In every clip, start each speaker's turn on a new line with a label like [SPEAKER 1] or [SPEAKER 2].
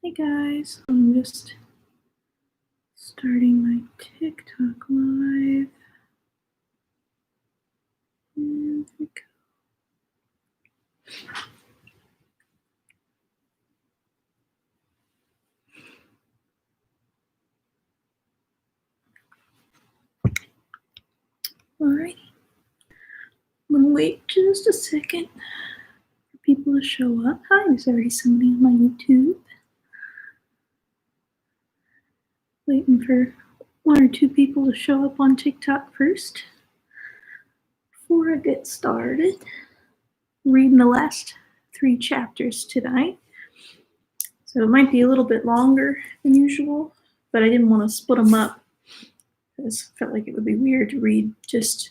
[SPEAKER 1] Hey guys, I'm just starting my TikTok live. And there we go. Alrighty. I'm gonna wait just a second for people to show up. Hi, there's already somebody on my YouTube. Waiting for one or two people to show up on TikTok first before I get started. I'm reading the last 3 chapters tonight. So it might be a little bit longer than usual, but I didn't want to split them up because I felt like it would be weird to read just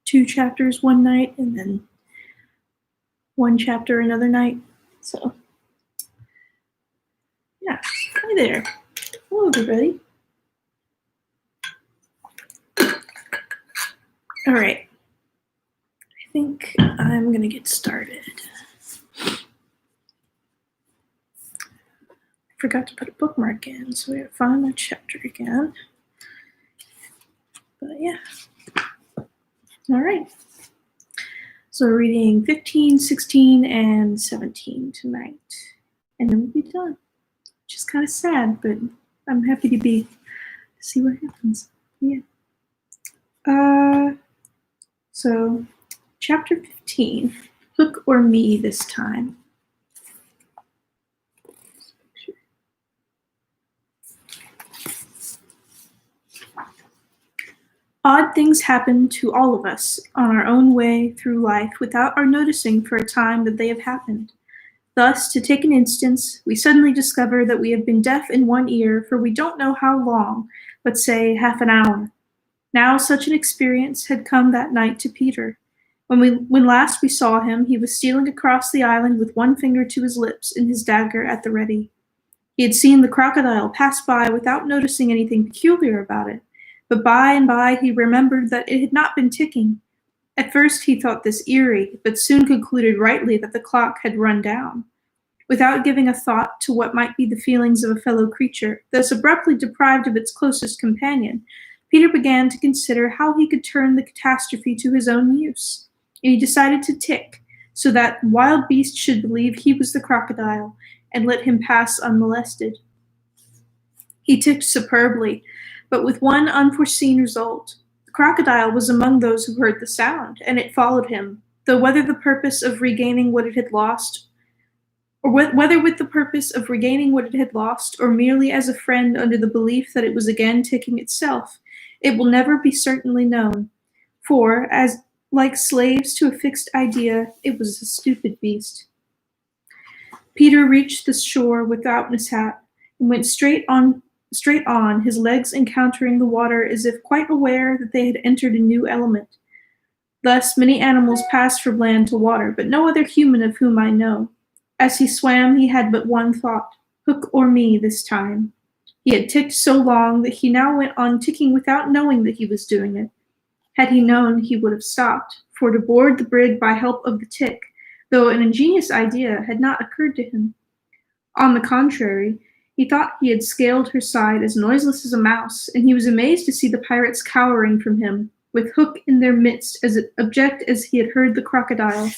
[SPEAKER 1] 2 chapters one night and then 1 chapter another night. So, yeah. Hi there. Hello, everybody. All right. I think I'm going to get started. Forgot to put a bookmark in, so we have to find my chapter again. But yeah. All right. So we're reading 15, 16, and 17 tonight. And then we'll be done. Which is kind of sad, but I'm happy to see what happens. Yeah. So chapter 15, Hook or Me this time. Odd things happen to all of us on our own way through life without our noticing for a time that they have happened. Thus, to take an instance, we suddenly discover that we have been deaf in one ear for we don't know how long, but say half an hour. Now such an experience had come that night to Peter. When last we saw him, he was stealing across the island with one finger to his lips and his dagger at the ready. He had seen the crocodile pass by without noticing anything peculiar about it, but by and by he remembered that it had not been ticking. At first he thought this eerie, but soon concluded rightly that the clock had run down. Without giving a thought to what might be the feelings of a fellow creature, thus abruptly deprived of its closest companion, Peter began to consider how he could turn the catastrophe to his own use. And he decided to tick, so that wild beast should believe he was the crocodile, and let him pass unmolested. He ticked superbly, but with one unforeseen result. The crocodile was among those who heard the sound, and it followed him, though whether the purpose of regaining what it had lost, or whether with the purpose of regaining what it had lost, or merely as a friend under the belief that it was again ticking itself, it will never be certainly known, for, as like slaves to a fixed idea, it was a stupid beast. Peter reached the shore without mishap, and went straight on, his legs encountering the water as if quite aware that they had entered a new element. Thus many animals passed from land to water, but no other human of whom I know. As he swam, he had but one thought, Hook or me this time. He had ticked so long that he now went on ticking without knowing that he was doing it. Had he known, he would have stopped, for to board the brig by help of the tick, though an ingenious idea had not occurred to him. On the contrary, he thought he had scaled her side as noiseless as a mouse, and he was amazed to see the pirates cowering from him, with Hook in their midst as abject as he had heard the crocodile.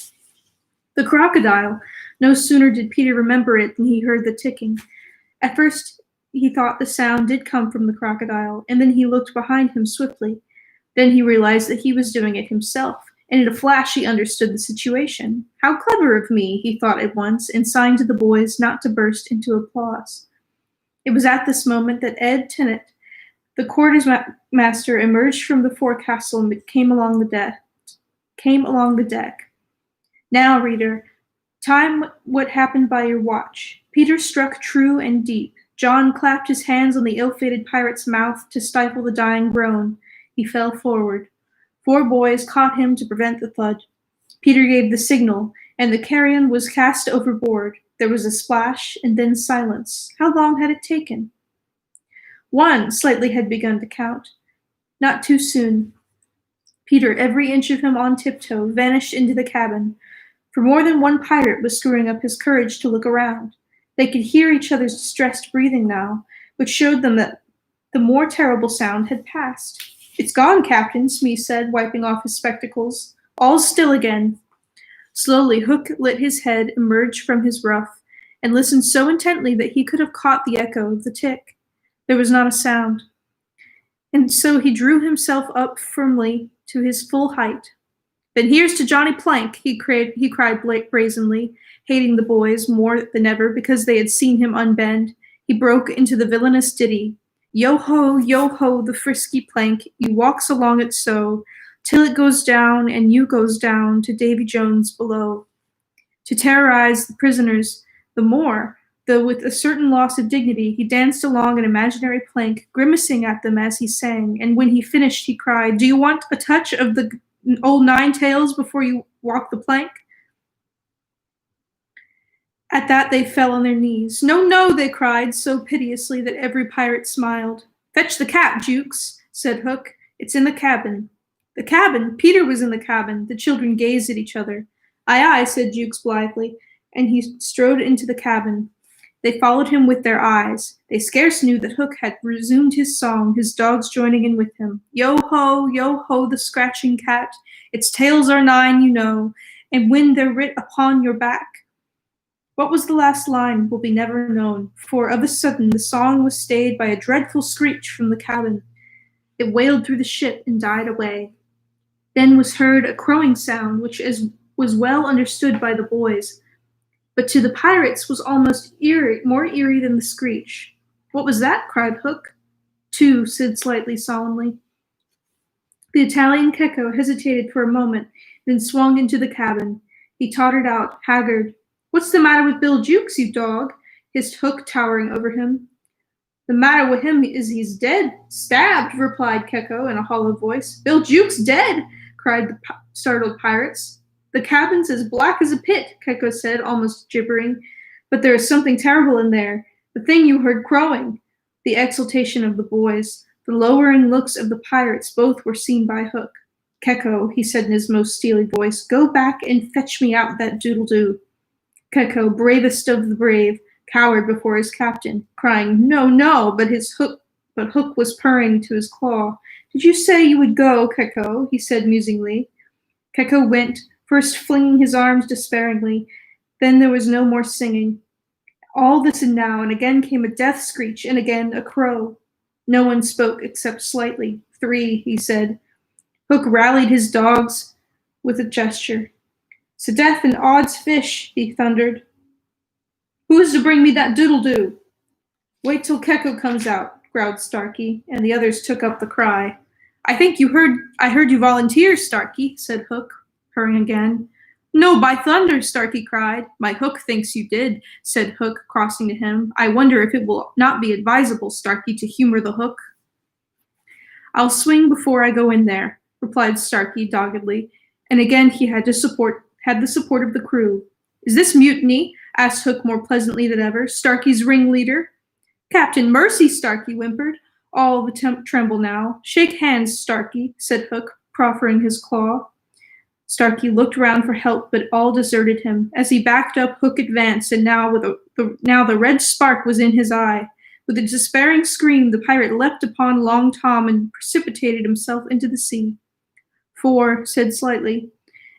[SPEAKER 1] The crocodile! No sooner did Peter remember it than he heard the ticking. At first he thought the sound did come from the crocodile, and then he looked behind him swiftly. Then he realized that he was doing it himself, and in a flash he understood the situation. How clever of me, he thought at once, and signed to the boys not to burst into applause. It was at this moment that Ed Tennant, the quartermaster, emerged from the forecastle and came along the deck. Now, reader, time what happened by your watch. Peter struck true and deep. John clapped his hands on the ill-fated pirate's mouth to stifle the dying groan. He fell forward. 4 boys caught him to prevent the thud. Peter gave the signal, and the carrion was cast overboard. There was a splash, and then silence. How long had it taken? 1, Slightly had begun to count. Not too soon. Peter, every inch of him on tiptoe, vanished into the cabin. For more than one pirate was screwing up his courage to look around. They could hear each other's distressed breathing now, which showed them that the more terrible sound had passed. It's gone, Captain, Smee said, wiping off his spectacles. All's still again. Slowly, Hook let his head emerge from his ruff and listened so intently that he could have caught the echo of the tick. There was not a sound. And so he drew himself up firmly to his full height. Then here's to Johnny Plank, he cried brazenly, hating the boys more than ever because they had seen him unbend. He broke into the villainous ditty. Yo ho, the frisky plank, you walks along it so, till it goes down and you goes down to Davy Jones below. To terrorize the prisoners the more, though with a certain loss of dignity, he danced along an imaginary plank, grimacing at them as he sang, and when he finished, he cried, Do you want a touch of the old nine tails before you walk the plank? At that they fell on their knees. No, no, they cried so piteously that every pirate smiled. Fetch the cat, Jukes, said Hook. It's in the cabin. The cabin? Peter was in the cabin. The children gazed at each other. Aye, aye, said Jukes blithely, and he strode into the cabin. They followed him with their eyes. They scarce knew that Hook had resumed his song, his dogs joining in with him. Yo ho, the scratching cat. Its tails are nine, you know, and when they're writ upon your back. What was the last line will be never known, for of a sudden the song was stayed by a dreadful screech from the cabin. It wailed through the ship and died away. Then was heard a crowing sound, which was well understood by the boys, but to the pirates was almost more eerie than the screech. What was that? Cried Hook. Two, said Slightly solemnly. The Italian Keko hesitated for a moment, then swung into the cabin. He tottered out, haggard. What's the matter with Bill Jukes, you dog? Hissed Hook, towering over him. The matter with him is he's dead. Stabbed, replied Keko in a hollow voice. Bill Jukes dead, cried the startled pirates. The cabin's as black as a pit, Keko said, almost gibbering. But there is something terrible in there. The thing you heard crowing. The exultation of the boys, the lowering looks of the pirates, both were seen by Hook. Keko, he said in his most steely voice, go back and fetch me out that doodle-doo. Keko, bravest of the brave, cowered before his captain, crying, No, no, but Hook was purring to his claw. Did you say you would go, Keko? He said musingly. Keko went, first flinging his arms despairingly. Then there was no more singing. All listened now, and again came a death screech, and again a crow. No one spoke except Slightly. 3, he said. Hook rallied his dogs with a gesture. "'Sdeath and odds fish," he thundered. "Who's to bring me that doodle-doo?" "Wait till Keko comes out," growled Starkey, and the others took up the cry. I heard you volunteer, Starkey," said Hook, purring again. "No, by thunder," Starkey cried. "My Hook thinks you did," said Hook, crossing to him. "I wonder if it will not be advisable, Starkey, to humor the Hook." "I'll swing before I go in there," replied Starkey doggedly, and again he had the support of the crew. "Is this mutiny?" asked Hook more pleasantly than ever. "Starkey's ringleader?" "Captain Mercy," Starkey whimpered, all of a tremble now. "Shake hands, Starkey," said Hook, proffering his claw. Starkey looked round for help, but all deserted him. As he backed up, Hook advanced, and now the red spark was in his eye. With a despairing scream, the pirate leapt upon Long Tom and precipitated himself into the sea. "4," said Slightly.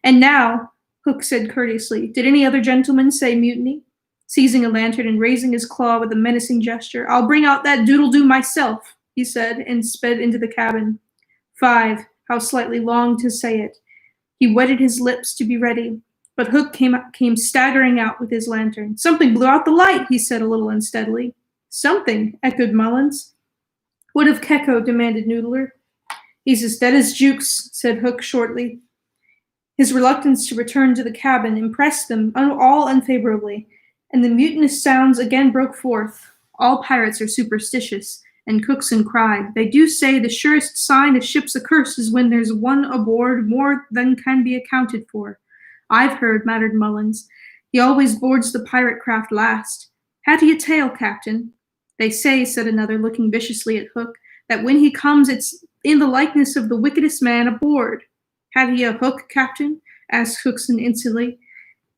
[SPEAKER 1] "And now," Hook said courteously, "did any other gentleman say mutiny?" Seizing a lantern and raising his claw with a menacing gesture, "I'll bring out that doodle-doo myself," he said, and sped into the cabin. 5, how Slightly longed to say it. He wetted his lips to be ready, but Hook came staggering out with his lantern. "Something blew out the light," he said a little unsteadily. "Something," echoed Mullins. "What of Keko?" demanded Noodler. "He's as dead as Jukes," said Hook shortly. His reluctance to return to the cabin impressed them all unfavorably, and the mutinous sounds again broke forth. All pirates are superstitious, and Cookson cried, "They do say the surest sign a ship's a curse is when there's one aboard more than can be accounted for." "I've heard," muttered Mullins. "He always boards the pirate craft last. Had he a tail, Captain?" "They say," said another, looking viciously at Hook, "that when he comes it's in the likeness of the wickedest man aboard." "Had he a hook, Captain?" asked Cookson instantly,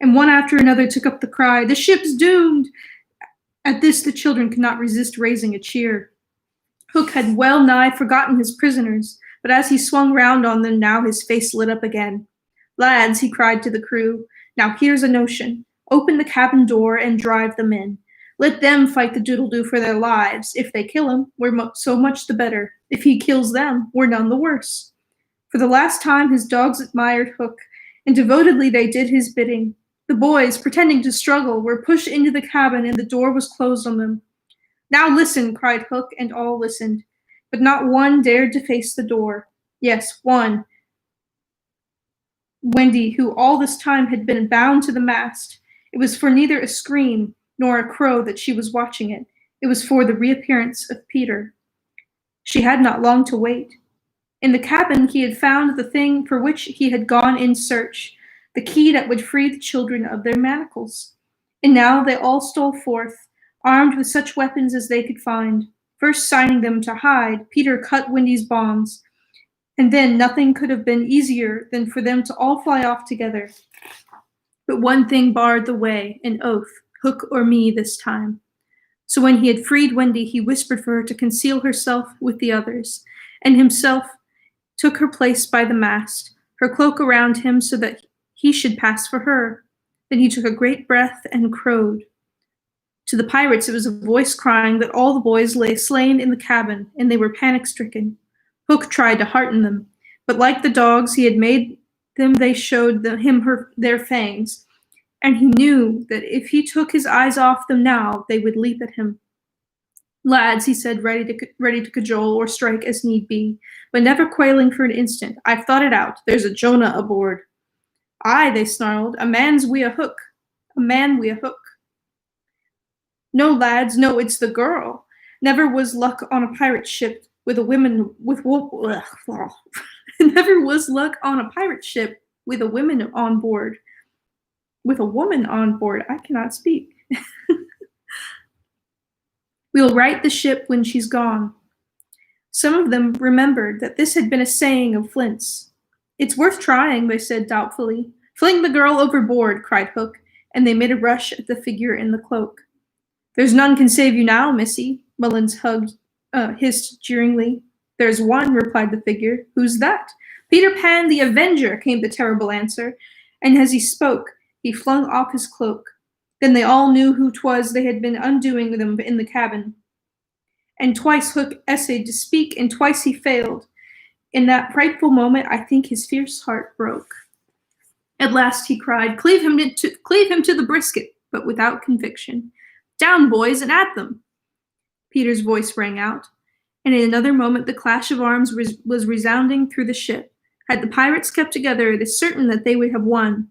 [SPEAKER 1] and one after another took up the cry, "The ship's doomed!" At this the children could not resist raising a cheer. Hook had well nigh forgotten his prisoners, but as he swung round on them now his face lit up again. Lads, he cried to the crew, now here's a notion. Open the cabin door and drive them in. Let them fight the doodle-doo for their lives. If they kill him, we're so much the better. If he kills them, we're none the worse. For the last time his dogs admired Hook, and devotedly they did his bidding. The boys, pretending to struggle, were pushed into the cabin and the door was closed on them. Now listen, cried Hook, and all listened. But not one dared to face the door. Yes, one. Wendy, who all this time had been bound to the mast. It was for neither a scream nor a crow that she was watching it. It was for the reappearance of Peter. She had not long to wait. In the cabin he had found the thing for which he had gone in search, the key that would free the children of their manacles. And now they all stole forth, armed with such weapons as they could find. First signing them to hide, Peter cut Wendy's bonds, and then nothing could have been easier than for them to all fly off together. But one thing barred the way, an oath, Hook or me this time. So when he had freed Wendy, he whispered for her to conceal herself with the others, and himself took her place by the mast, her cloak around him so that he should pass for her. Then he took a great breath and crowed. To the pirates it was a voice crying that all the boys lay slain in the cabin, and they were panic-stricken. Hook tried to hearten them, but like the dogs he had made them, they showed their fangs, and he knew that if he took his eyes off them now, they would leap at him. Lads, he said, ready to cajole or strike as need be, but never quailing for an instant. I've thought it out. There's a Jonah aboard. Aye, they snarled. A man wi' a hook. No, lads, no, it's the girl. Never was luck on a pirate ship with a woman never was luck on a pirate ship with a woman on board. With a woman on board. I cannot speak. We'll right the ship when she's gone. Some of them remembered that this had been a saying of Flint's. It's worth trying, they said doubtfully. Fling the girl overboard, cried Hook, and they made a rush at the figure in the cloak. There's none can save you now, missy, Mullins hissed jeeringly. There's one, replied the figure. Who's that? Peter Pan the Avenger, came the terrible answer, and as he spoke, he flung off his cloak. Then they all knew who 'twas they had been undoing them in the cabin. And twice Hook essayed to speak, and twice he failed. In that frightful moment, I think his fierce heart broke. At last he cried, cleave him to the brisket, but without conviction. Down, boys, and at them! Peter's voice rang out, and in another moment the clash of arms was resounding through the ship. Had the pirates kept together, it is certain that they would have won.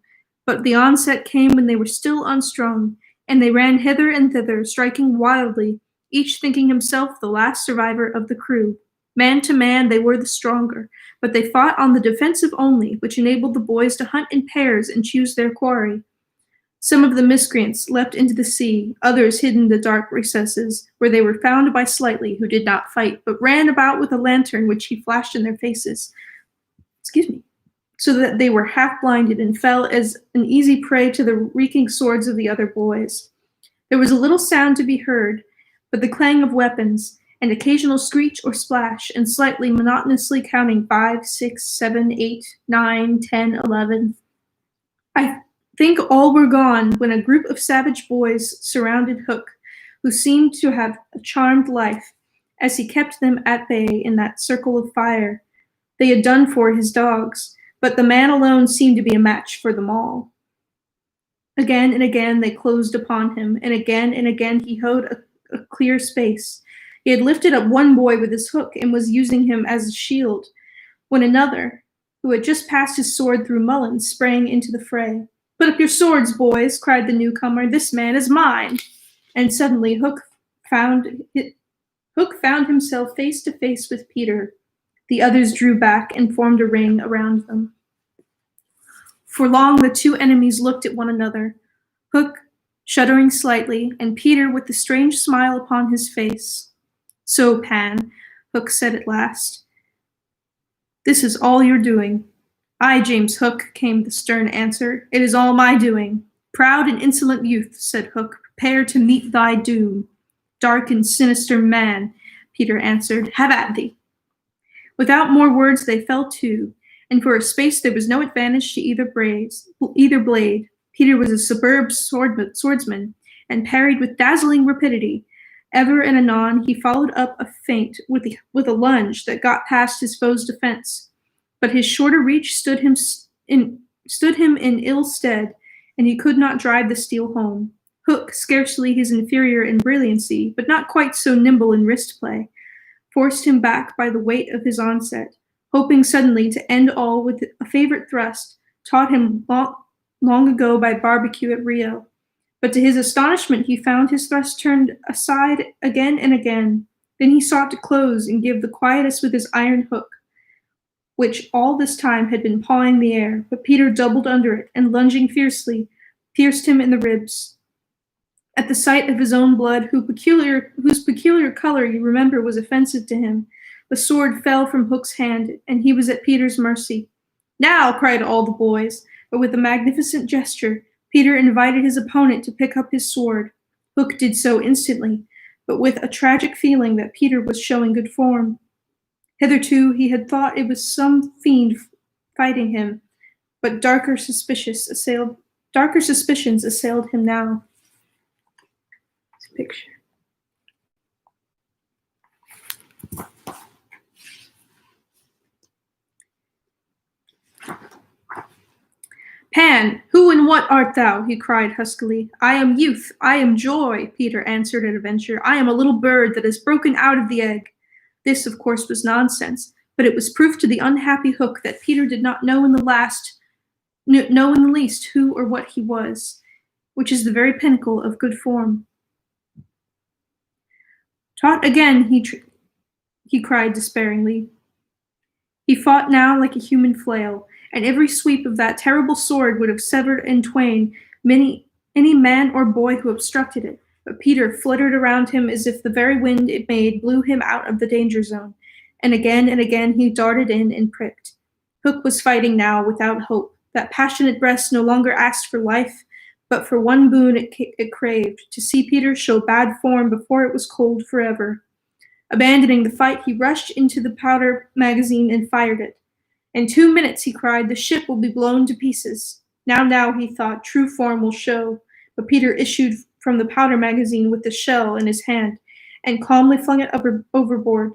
[SPEAKER 1] But the onset came when they were still unstrung, and they ran hither and thither, striking wildly, each thinking himself the last survivor of the crew. Man to man, they were the stronger, but they fought on the defensive only, which enabled the boys to hunt in pairs and choose their quarry. Some of the miscreants leapt into the sea, others hid in the dark recesses, where they were found by Slightly, who did not fight, but ran about with a lantern which he flashed in their faces. So that they were half blinded and fell as an easy prey to the reeking swords of the other boys. There was a little sound to be heard, but the clang of weapons, an occasional screech or splash, and Slightly monotonously counting 5, 6, 7, 8, 9, 10, 11. I think all were gone when a group of savage boys surrounded Hook, who seemed to have a charmed life, as he kept them at bay in that circle of fire. They had done for his dogs, but the man alone seemed to be a match for them all. Again and again they closed upon him, and again he hoed a clear space. He had lifted up one boy with his hook and was using him as a shield, when another, who had just passed his sword through Mullins, sprang into the fray. Put up your swords, boys, cried the newcomer. This man is mine. And suddenly Hook found himself face to face with Peter. The others drew back and formed a ring around them. For long the two enemies looked at one another, Hook shuddering slightly, and Peter with the strange smile upon his face. So, Pan, Hook said at last, this is all your doing. Aye, James Hook, came the stern answer. It is all my doing. Proud and insolent youth, said Hook, prepare to meet thy doom. Dark and sinister man, Peter answered, have at thee. Without more words they fell to, and for a space there was no advantage to either blade. Peter was a superb swordsman, and parried with dazzling rapidity. Ever and anon he followed up a feint with a lunge that got past his foe's defense. But his shorter reach stood him in ill stead, and he could not drive the steel home. Hook, scarcely his inferior in brilliancy, but not quite so nimble in wrist play, forced him back by the weight of his onset, hoping suddenly to end all with a favorite thrust taught him long ago by barbecue at Rio. But to his astonishment he found his thrust turned aside again and again. Then he sought to close and give the quietus with his iron hook, which all this time had been pawing the air, but Peter doubled under it, and lunging fiercely, pierced him in the ribs. At the sight of his own blood, whose peculiar color you remember was offensive to him, the sword fell from Hook's hand, and he was at Peter's mercy. Now, cried all the boys, but with a magnificent gesture, Peter invited his opponent to pick up his sword. Hook did so instantly, but with a tragic feeling that Peter was showing good form. Hitherto he had thought it was some fiend fighting him, but darker suspicions assailed him now. This picture. Pan, who and what art thou? He cried huskily. I am youth, I am joy, Peter answered at a venture. I am a little bird that has broken out of the egg. This, of course, was nonsense, but it was proof to the unhappy Hook that Peter did not know in the least who or what he was, which is the very pinnacle of good form. Taught again, he cried despairingly. He fought now like a human flail, and every sweep of that terrible sword would have severed in twain any man or boy who obstructed it. But Peter fluttered around him as if the very wind it made blew him out of the danger zone, and again he darted in and pricked. Hook was fighting now without hope. That passionate breast no longer asked for life, but for one boon it craved, to see Peter show bad form before it was cold forever. Abandoning the fight, he rushed into the powder magazine and fired it. In 2 minutes, he cried, the ship will be blown to pieces. Now, he thought, true form will show. But Peter issued from the powder magazine with the shell in his hand, and calmly flung it overboard.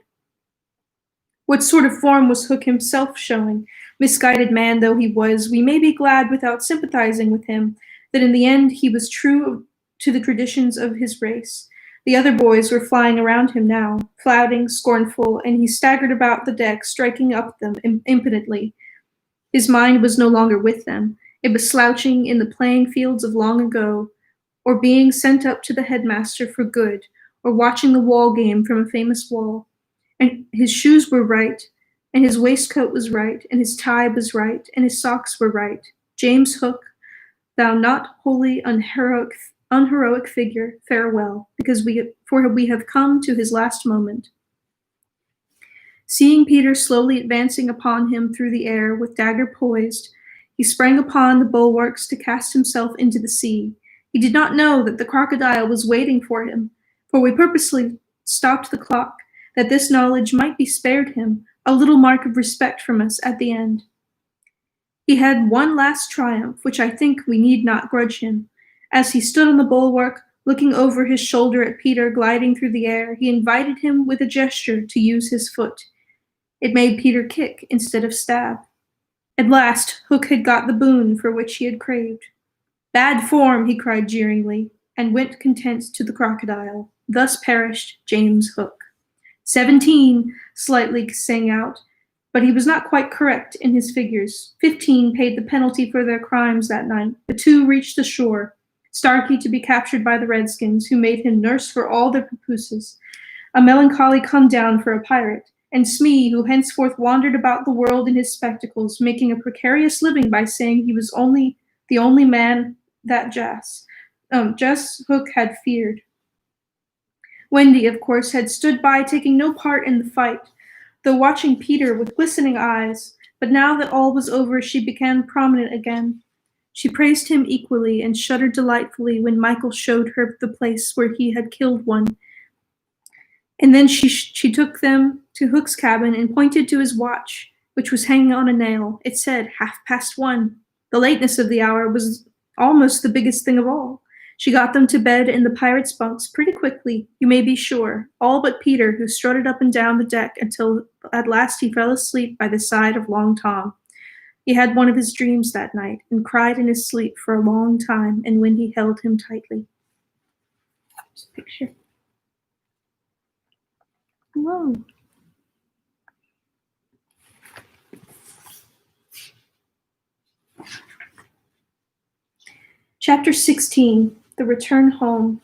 [SPEAKER 1] What sort of form was Hook himself showing? Misguided man though he was, we may be glad without sympathizing with him, that in the end he was true to the traditions of his race. The other boys were flying around him now, flouting, scornful, and he staggered about the deck, striking up them impotently. His mind was no longer with them. It was slouching in the playing fields of long ago, or being sent up to the headmaster for good, or watching the wall game from a famous wall. And his shoes were right, and his waistcoat was right, and his tie was right, and his socks were right. James Hook, thou not wholly unheroic figure, farewell, for we have come to his last moment. Seeing Peter slowly advancing upon him through the air with dagger poised, he sprang upon the bulwarks to cast himself into the sea. He did not know that the crocodile was waiting for him, for we purposely stopped the clock, that this knowledge might be spared him, a little mark of respect from us at the end. He had one last triumph, which I think we need not grudge him. As he stood on the bulwark, looking over his shoulder at Peter gliding through the air, he invited him with a gesture to use his foot. It made Peter kick instead of stab. At last, Hook had got the boon for which he had craved. Bad form, he cried jeeringly, and went content to the crocodile. Thus perished James Hook. 17, slightly sang out, but he was not quite correct in his figures. 15 paid the penalty for their crimes that night. The 2 reached the shore. Starkey to be captured by the Redskins, who made him nurse for all their papooses. A melancholy come down for a pirate. And Smee, who henceforth wandered about the world in his spectacles, making a precarious living by saying he was the only man that Jess Hook had feared. Wendy, of course, had stood by, taking no part in the fight, though watching Peter with glistening eyes, but now that all was over, she became prominent again. She praised him equally and shuddered delightfully when Michael showed her the place where he had killed one. And then she took them to Hook's cabin and pointed to his watch, which was hanging on a nail. It said 1:30. The lateness of the hour was almost the biggest thing of all. She got them to bed in the pirates' bunks pretty quickly, you may be sure, all but Peter, who strutted up and down the deck until at last he fell asleep by the side of Long Tom. He had one of his dreams that night and cried in his sleep for a long time, and Wendy held him tightly. Just a picture. Whoa. Chapter 16, The Return Home.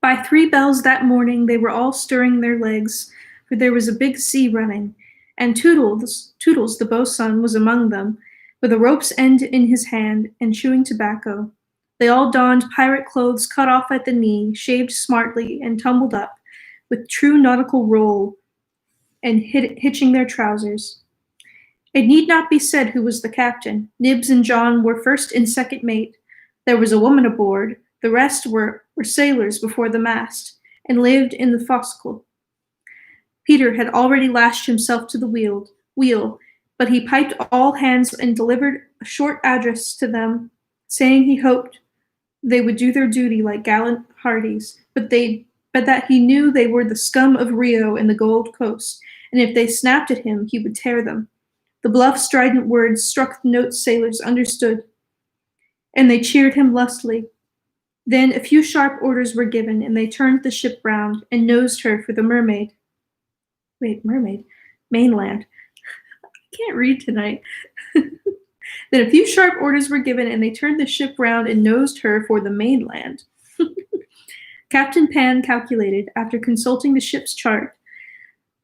[SPEAKER 1] By 3 bells that morning they were all stirring their legs, for there was a big sea running, and Toodles the boatswain was among them, with a rope's end in his hand and chewing tobacco. They all donned pirate clothes cut off at the knee, shaved smartly, and tumbled up, with true nautical roll, and hitching their trousers. It need not be said who was the captain. Nibs and John were first and second mate. There was a woman aboard. The rest were sailors before the mast, and lived in the forecastle. Peter had already lashed himself to the wheel, but he piped all hands and delivered a short address to them, saying he hoped they would do their duty like gallant hearties, but that he knew they were the scum of Rio and the Gold Coast, and if they snapped at him, he would tear them. The bluff, strident words struck the notes sailors understood, and they cheered him lustily. Then a few sharp orders were given, and they turned the ship round and nosed her for the mainland. I can't read tonight. Then a few sharp orders were given, and they turned the ship round and nosed her for the mainland. Captain Pan calculated, after consulting the ship's chart,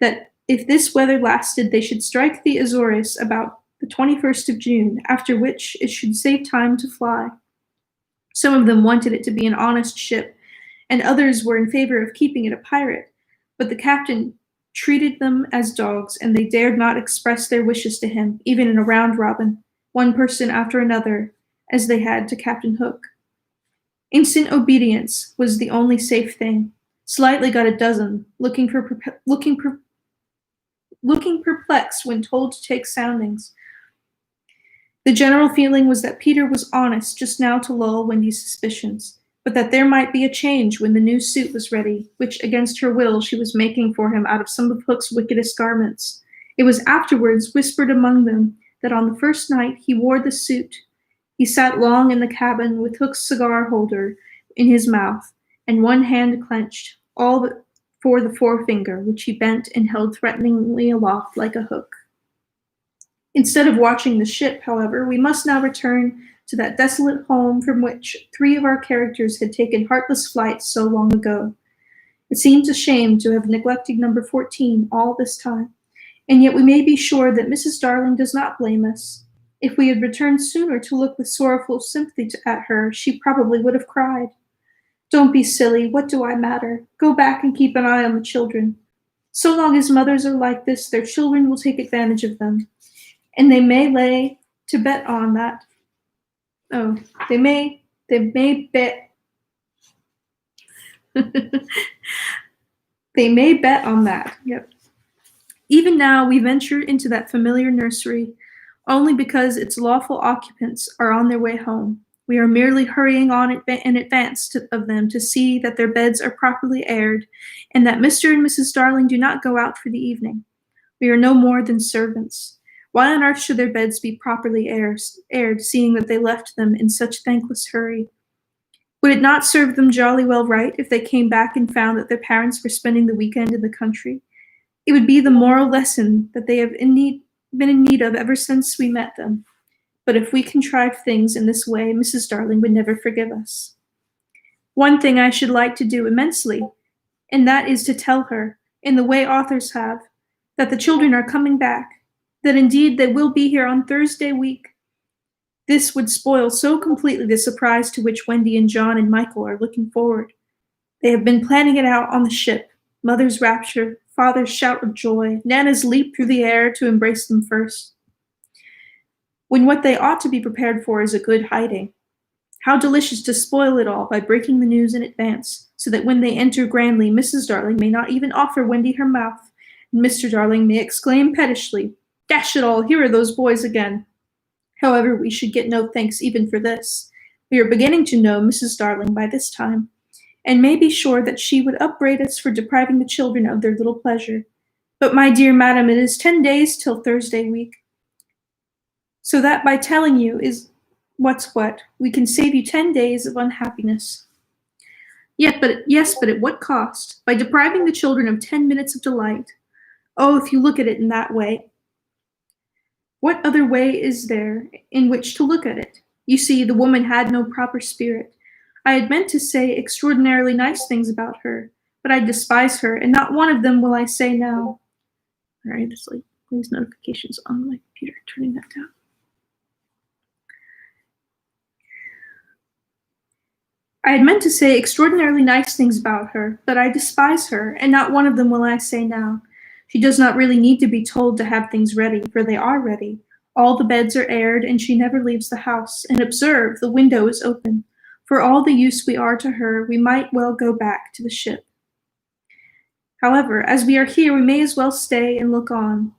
[SPEAKER 1] that if this weather lasted, they should strike the Azores about the 21st of June, after which it should save time to fly. Some of them wanted it to be an honest ship, and others were in favor of keeping it a pirate, but the captain treated them as dogs, and they dared not express their wishes to him, even in a round robin, one person after another, as they had to Captain Hook. Instant obedience was the only safe thing. Slightly got a dozen, looking perplexed when told to take soundings. The general feeling was that Peter was honest just now to lull Wendy's suspicions, but that there might be a change when the new suit was ready, which against her will she was making for him out of some of Hook's wickedest garments. It was afterwards whispered among them that on the first night he wore the suit. He sat long in the cabin with Hook's cigar holder in his mouth, and one hand clenched, all but for the forefinger, which he bent and held threateningly aloft like a hook. Instead of watching the ship, however, we must now return to that desolate home from which 3 of our characters had taken heartless flight so long ago. It seems a shame to have neglected number 14 all this time, and yet we may be sure that Mrs. Darling does not blame us. If we had returned sooner to look with sorrowful sympathy at her, she probably would have cried. Don't be silly, what do I matter? Go back and keep an eye on the children. So long as mothers are like this, their children will take advantage of them. And they may lay to bet on that. Oh, they may bet. They may bet on that. Yep. Even now we venture into that familiar nursery only because its lawful occupants are on their way home. We are merely hurrying on in advance of them to see that their beds are properly aired, and that Mr. and Mrs. Darling do not go out for the evening. We are no more than servants. Why on earth should their beds be properly aired, seeing that they left them in such thankless hurry? Would it not serve them jolly well right if they came back and found that their parents were spending the weekend in the country? It would be the moral lesson that they have been in need of ever since we met them. But if we contrived things in this way, Mrs. Darling would never forgive us. One thing I should like to do immensely, and that is to tell her, in the way authors have, that the children are coming back, that indeed they will be here on Thursday week. This would spoil so completely the surprise to which Wendy and John and Michael are looking forward. They have been planning it out on the ship. Mother's rapture, father's shout of joy, Nana's leap through the air to embrace them first. When what they ought to be prepared for is a good hiding. How delicious to spoil it all by breaking the news in advance, so that when they enter grandly, Mrs. Darling may not even offer Wendy her mouth, and Mr. Darling may exclaim pettishly, "Dash it all, here are those boys again." However, we should get no thanks even for this. We are beginning to know Mrs. Darling by this time, and may be sure that she would upbraid us for depriving the children of their little pleasure. But, my dear madam, it is 10 days till Thursday week, so that by telling you is what's what, we can save you 10 days of unhappiness. Yes, but at what cost? By depriving the children of 10 minutes of delight. Oh, if you look at it in that way. What other way is there in which to look at it? You see, the woman had no proper spirit. I had meant to say extraordinarily nice things about her, but I despise her, and not one of them will I say now. All right, it's like these notifications on my computer, turning that down. I had meant to say extraordinarily nice things about her, but I despise her, and not one of them will I say now. She does not really need to be told to have things ready, for they are ready. All the beds are aired, and she never leaves the house. And observe, the window is open. For all the use we are to her, we might well go back to the ship. However, as we are here, we may as well stay and look on.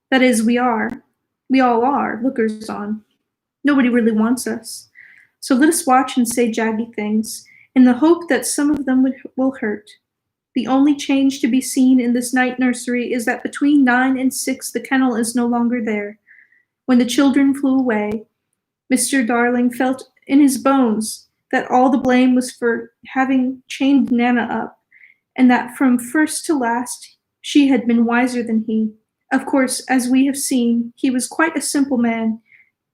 [SPEAKER 1] That is, we all are, lookers on. Nobody really wants us. So let us watch and say jaggy things, in the hope that some of them will hurt. The only change to be seen in this night nursery is that between 9 and 6 the kennel is no longer there. When the children flew away, Mr. Darling felt in his bones that all the blame was for having chained Nana up, and that from first to last she had been wiser than he. Of course, as we have seen, he was quite a simple man.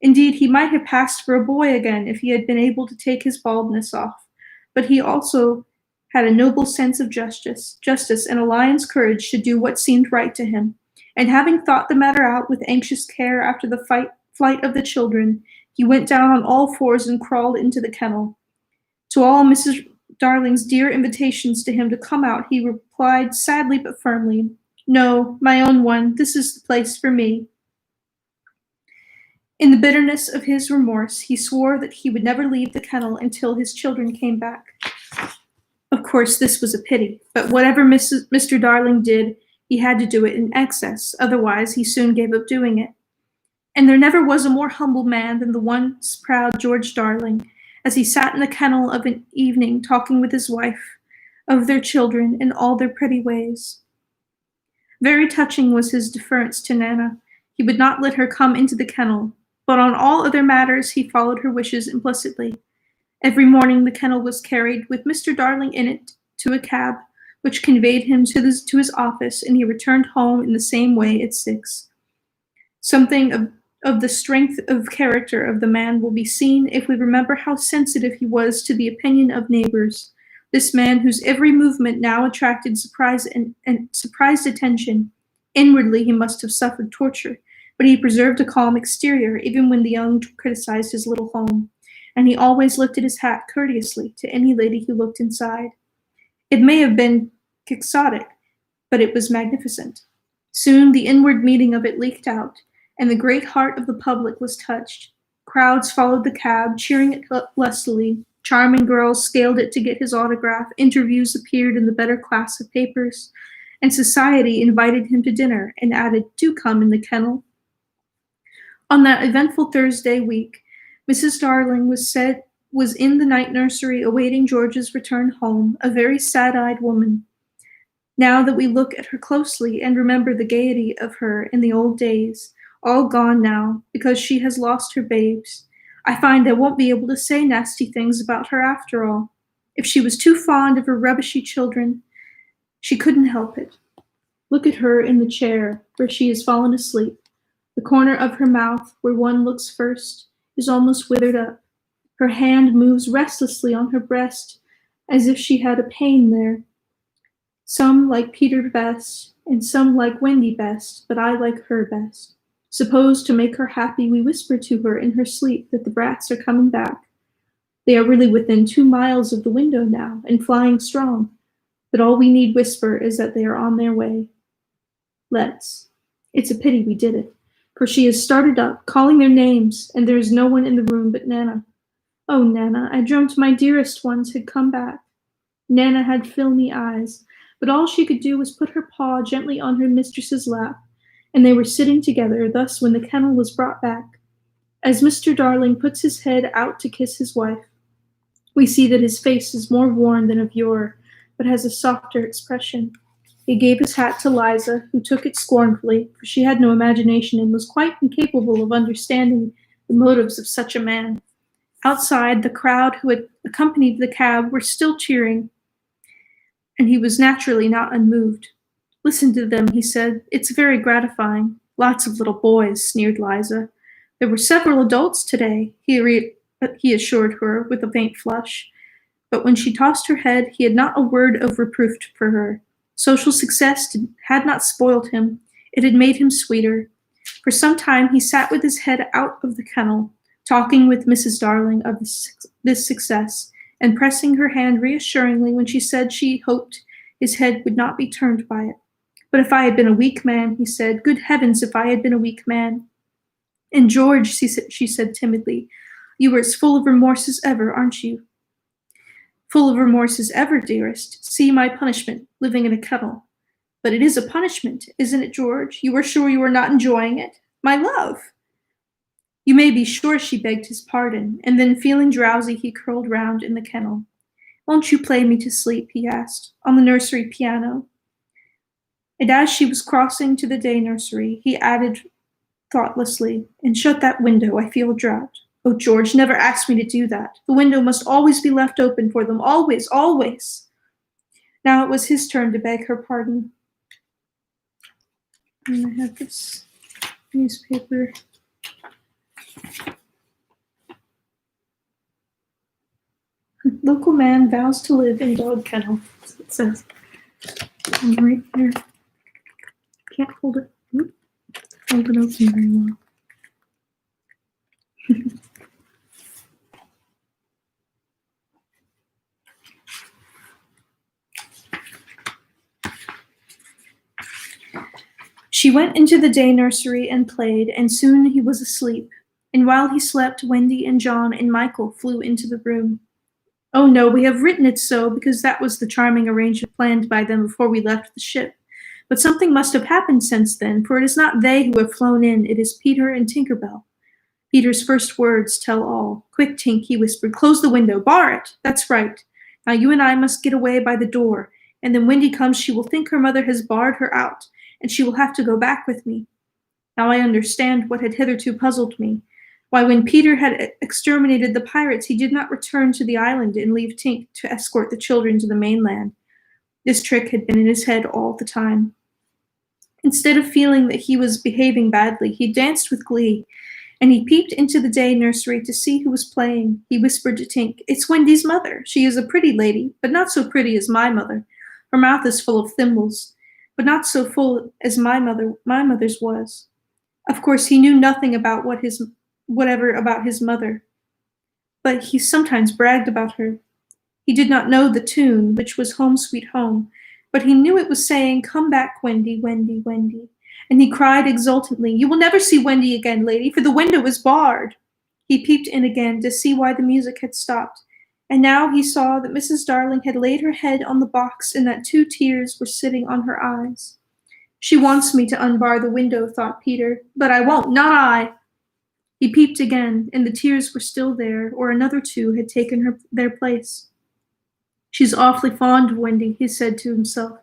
[SPEAKER 1] Indeed, he might have passed for a boy again if he had been able to take his baldness off. But he also had a noble sense of justice and a lion's courage to do what seemed right to him. And having thought the matter out with anxious care after the flight of the children, he went down on all fours and crawled into the kennel. To all Mrs. Darling's dear invitations to him to come out, he replied sadly but firmly, "No, my own one, this is the place for me." In the bitterness of his remorse, he swore that he would never leave the kennel until his children came back. Of course, this was a pity, but whatever Mr. Darling did, he had to do it in excess, otherwise he soon gave up doing it. And there never was a more humble man than the once proud George Darling, as he sat in the kennel of an evening talking with his wife, of their children and all their pretty ways. Very touching was his deference to Nana. He would not let her come into the kennel, but on all other matters he followed her wishes implicitly. Every morning the kennel was carried, with Mr. Darling in it, to a cab, which conveyed him to his office, and he returned home in the same way at 6. Something of the strength of character of the man will be seen if we remember how sensitive he was to the opinion of neighbors. This man, whose every movement now attracted surprised attention. Inwardly he must have suffered torture, but he preserved a calm exterior, even when the young criticized his little home, and he always lifted his hat courteously to any lady who looked inside. It may have been quixotic, but it was magnificent. Soon the inward meaning of it leaked out, and the great heart of the public was touched. Crowds followed the cab, cheering it lustily. Charming girls scaled it to get his autograph. Interviews appeared in the better class of papers, and society invited him to dinner and added, "Do come in the kennel." On that eventful Thursday week, Mrs. Darling was in the night nursery awaiting George's return home, a very sad-eyed woman. Now that we look at her closely and remember the gaiety of her in the old days, all gone now because she has lost her babes, I find I won't be able to say nasty things about her after all. If she was too fond of her rubbishy children, she couldn't help it. Look at her in the chair where she has fallen asleep. The corner of her mouth, where one looks first, is almost withered up. Her hand moves restlessly on her breast, as if she had a pain there. Some like Peter best, and some like Wendy best, but I like her best. Suppose, to make her happy, we whisper to her in her sleep that the brats are coming back. They are really within 2 miles of the window now, and flying strong. but all we need whisper is that they are on their way. Let's. It's a pity we did it, for she has started up, calling their names, and there is no one in the room but Nana. Oh, Nana, I dreamt my dearest ones had come back. Nana had filmy eyes, but all she could do was put her paw gently on her mistress's lap, and they were sitting together thus when the kennel was brought back. As Mr. Darling puts his head out to kiss his wife, we see that his face is more worn than of yore, but has a softer expression. He gave his hat to Liza, who took it scornfully, for she had no imagination and was quite incapable of understanding the motives of such a man. Outside, the crowd who had accompanied the cab were still cheering, and he was naturally not unmoved. Listen to them, he said. It's very gratifying. Lots of little boys, sneered Liza. There were several adults today, he assured her with a faint flush. But when she tossed her head, he had not a word of reproof for her. Social success had not spoiled him. It had made him sweeter. For some time he sat with his head out of the kennel, talking with Mrs. Darling of this success, and pressing her hand reassuringly when she said she hoped his head would not be turned by it. But if I had been a weak man, he said, good heavens, if I had been a weak man. And George, she said timidly, you are as full of remorse as ever, aren't you? Full of remorse as ever, dearest. See my punishment, living in a kennel. But it is a punishment, isn't it, George? You are sure you are not enjoying it? My love! You may be sure she begged his pardon, and then feeling drowsy, he curled round in the kennel. Won't you play me to sleep, he asked, on the nursery piano? And as she was crossing to the day nursery, he added thoughtlessly, and shut that window, I feel a draught. Oh, George, never ask me to do that. The window must always be left open for them, always, always. Now it was his turn to beg her pardon. And I have this newspaper. Local man vows to live in dog kennel. It says. I'm right here. Can't hold it. Hold it open very well. She went into the day nursery and played, and soon he was asleep. And while he slept, Wendy and John and Michael flew into the room. Oh no, we have written it so because that was the charming arrangement planned by them before we left the ship. But something must have happened since then, for it is not they who have flown in, it is Peter and Tinkerbell. Peter's first words tell all. Quick, Tink, he whispered, close the window, bar it. That's right. Now you and I must get away by the door, and then Wendy comes, she will think her mother has barred her out, and she will have to go back with me. Now I understand what had hitherto puzzled me. Why, when Peter had exterminated the pirates, he did not return to the island and leave Tink to escort the children to the mainland. This trick had been in his head all the time. Instead of feeling that he was behaving badly, he danced with glee, and he peeped into the day nursery to see who was playing. He whispered to Tink, it's Wendy's mother. She is a pretty lady, but not so pretty as my mother. Her mouth is full of thimbles, but not so full as my mother's was. Of course, he knew nothing about whatever about his mother, but he sometimes bragged about her. He did not know the tune, which was Home Sweet Home, but he knew it was saying, come back, Wendy, Wendy, Wendy. And he cried exultantly, you will never see Wendy again, lady, for the window is barred. He peeped in again to see why the music had stopped, and now he saw that Mrs. Darling had laid her head on the box and that 2 tears were sitting on her eyes. She wants me to unbar the window, thought Peter, but I won't, not I. He peeped again, and the tears were still there, or another 2 had taken their place. She's awfully fond of Wendy, he said to himself.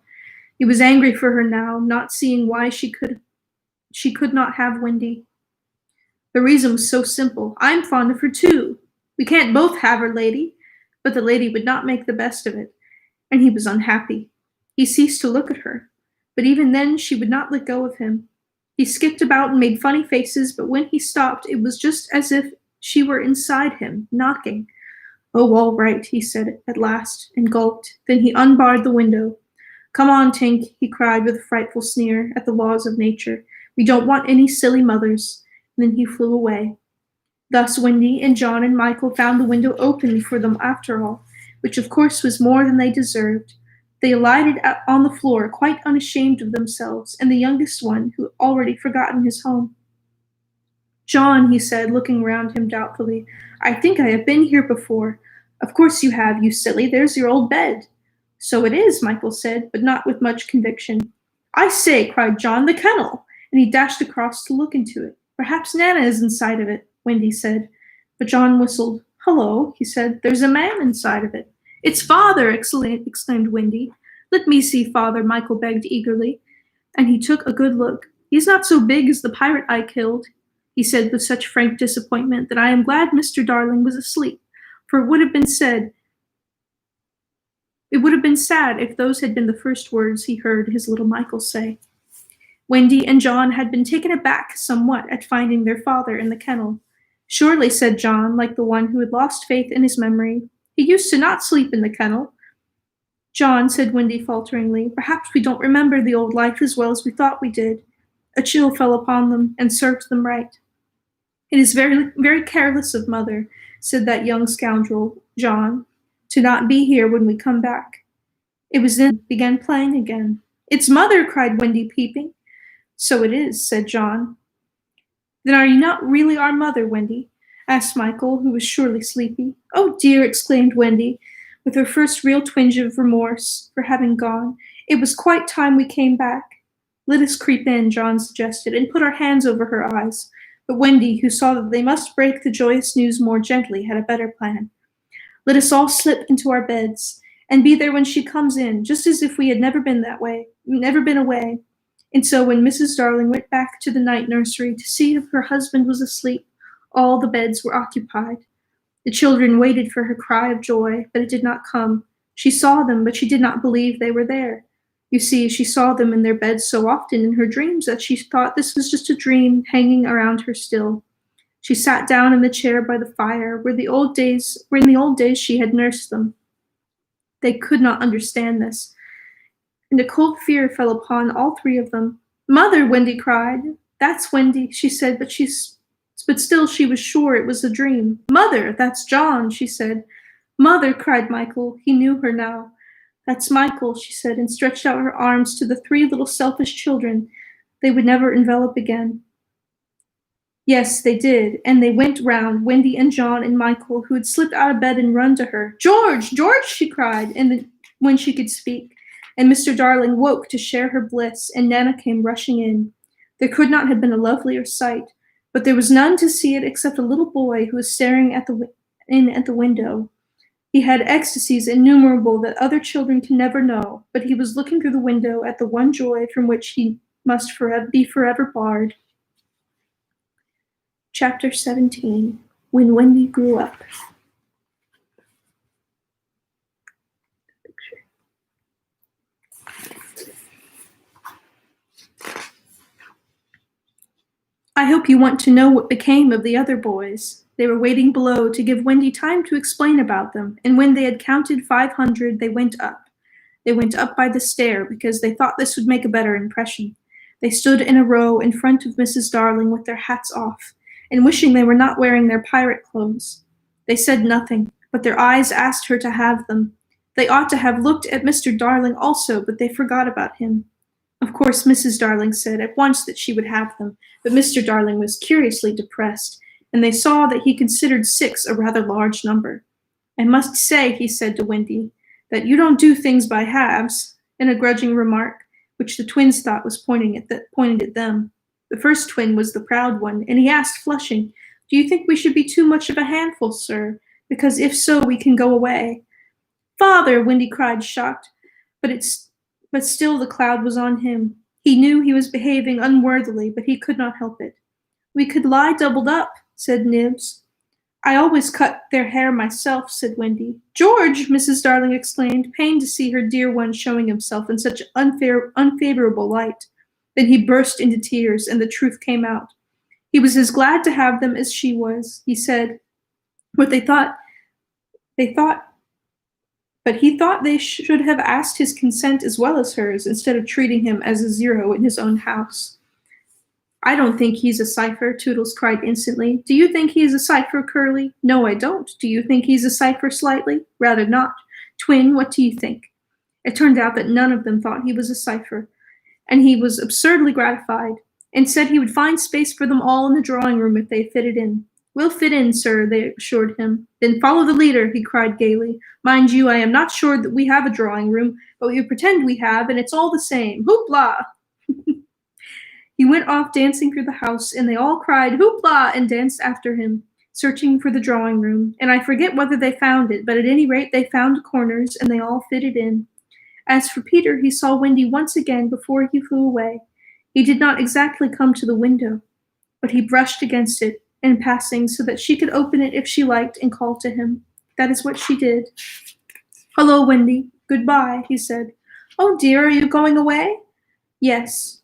[SPEAKER 1] He was angry for her now, not seeing why she could not have Wendy. The reason was so simple. I'm fond of her too. We can't both have her, lady. But the lady would not make the best of it, and he was unhappy. He ceased to look at her, but even then she would not let go of him. He skipped about and made funny faces, but when he stopped, it was just as if she were inside him, knocking. Oh, all right, he said at last, and gulped. Then he unbarred the window. Come on, Tink, he cried with a frightful sneer at the laws of nature. We don't want any silly mothers. And then he flew away. Thus Wendy and John and Michael found the window open for them after all, which of course was more than they deserved. They alighted on the floor, quite unashamed of themselves, and the youngest one, who had already forgotten his home. John, he said, looking round him doubtfully, I think I have been here before. Of course you have, you silly. There's your old bed. So it is, Michael said, but not with much conviction. I say, cried John, the kennel! And he dashed across to look into it. Perhaps Nana is inside of it, Wendy said. But John whistled. Hello, he said. There's a man inside of it. It's father, exclaimed Wendy. Let me see father, Michael begged eagerly. And he took a good look. He's not so big as the pirate I killed, he said with such frank disappointment that I am glad Mr. Darling was asleep, for it would have been sad if those had been the first words he heard his little Michael say. Wendy and John had been taken aback somewhat at finding their father in the kennel. Surely, said John, like the one who had lost faith in his memory, he used to not sleep in the kennel. John, said Wendy falteringly, perhaps we don't remember the old life as well as we thought we did. A chill fell upon them and served them right. It is very, very careless of mother, said that young scoundrel, John, to not be here when we come back. It was then began playing again. It's mother, cried Wendy, peeping. So it is, said John. Then are you not really our mother, Wendy? Asked Michael, who was surely sleepy. Oh dear, exclaimed Wendy, with her first real twinge of remorse for having gone. It was quite time we came back. Let us creep in, John suggested, and put our hands over her eyes. But Wendy, who saw that they must break the joyous news more gently, had a better plan. Let us all slip into our beds, and be there when she comes in, just as if we had never been away. And so when Mrs. Darling went back to the night nursery to see if her husband was asleep, all the beds were occupied. The children waited for her cry of joy, but it did not come. She saw them, but she did not believe they were there. You see, she saw them in their beds so often in her dreams that she thought this was just a dream hanging around her still. She sat down in the chair by the fire where in the old days she had nursed them. They could not understand this, and a cold fear fell upon all three of them. Mother, Wendy cried. That's Wendy, she said, but still she was sure it was a dream. Mother, that's John, she said. Mother, cried Michael. He knew her now. That's Michael, she said, and stretched out her arms to the three little selfish children they would never envelop again. Yes, they did, and they went round Wendy and John and Michael, who had slipped out of bed and run to her. George, George, she cried, when she could speak, and Mr. Darling woke to share her bliss, and Nana came rushing in. There could not have been a lovelier sight, but there was none to see it except a little boy who was staring at the window. He had ecstasies innumerable that other children can never know, but he was looking through the window at the one joy from which he must be forever barred. Chapter 17. When Wendy Grew Up. I hope you want to know what became of the other boys. They were waiting below to give Wendy time to explain about them, and when they had counted 500, they went up. They went up by the stair because they thought this would make a better impression. They stood in a row in front of Mrs. Darling with their hats off, and wishing they were not wearing their pirate clothes. They said nothing, but their eyes asked her to have them. They ought to have looked at Mr. Darling also, but they forgot about him. Of course, Mrs. Darling said at once that she would have them, but Mr. Darling was curiously depressed, and they saw that he considered 6 a rather large number. I must say, he said to Wendy, that you don't do things by halves, in a grudging remark, which the twins thought was pointed at them. The first twin was the proud one, and he asked, flushing, Do you think we should be too much of a handful, sir? Because if so, we can go away. Father, Wendy cried, shocked, but still the cloud was on him. He knew he was behaving unworthily, but he could not help it. We could lie doubled up, said Nibs. I always cut their hair myself, said Wendy. George, Mrs. Darling exclaimed, pained to see her dear one showing himself in such unfavorable light. Then he burst into tears, and the truth came out. He was as glad to have them as she was, he said. But he thought they should have asked his consent as well as hers, instead of treating him as a zero in his own house. I don't think he's a cipher, Toodles cried instantly. Do you think he is a cipher, Curly? No, I don't. Do you think he's a cipher, Slightly? Rather not. Twin, what do you think? It turned out that none of them thought he was a cipher, and he was absurdly gratified, and said he would find space for them all in the drawing room if they fitted in. We'll fit in, sir, they assured him. Then follow the leader, he cried gaily. Mind you, I am not sure that we have a drawing room, but we pretend we have, and it's all the same. Hoopla! He went off dancing through the house, and they all cried hoopla and danced after him, searching for the drawing room, and I forget whether they found it, but at any rate they found corners, and they all fitted in. As for Peter, he saw Wendy once again before he flew away. He did not exactly come to the window, but he brushed against it in passing so that she could open it if she liked and call to him. That is what she did. Hello, Wendy. Goodbye, he said. Oh dear, are you going away? Yes.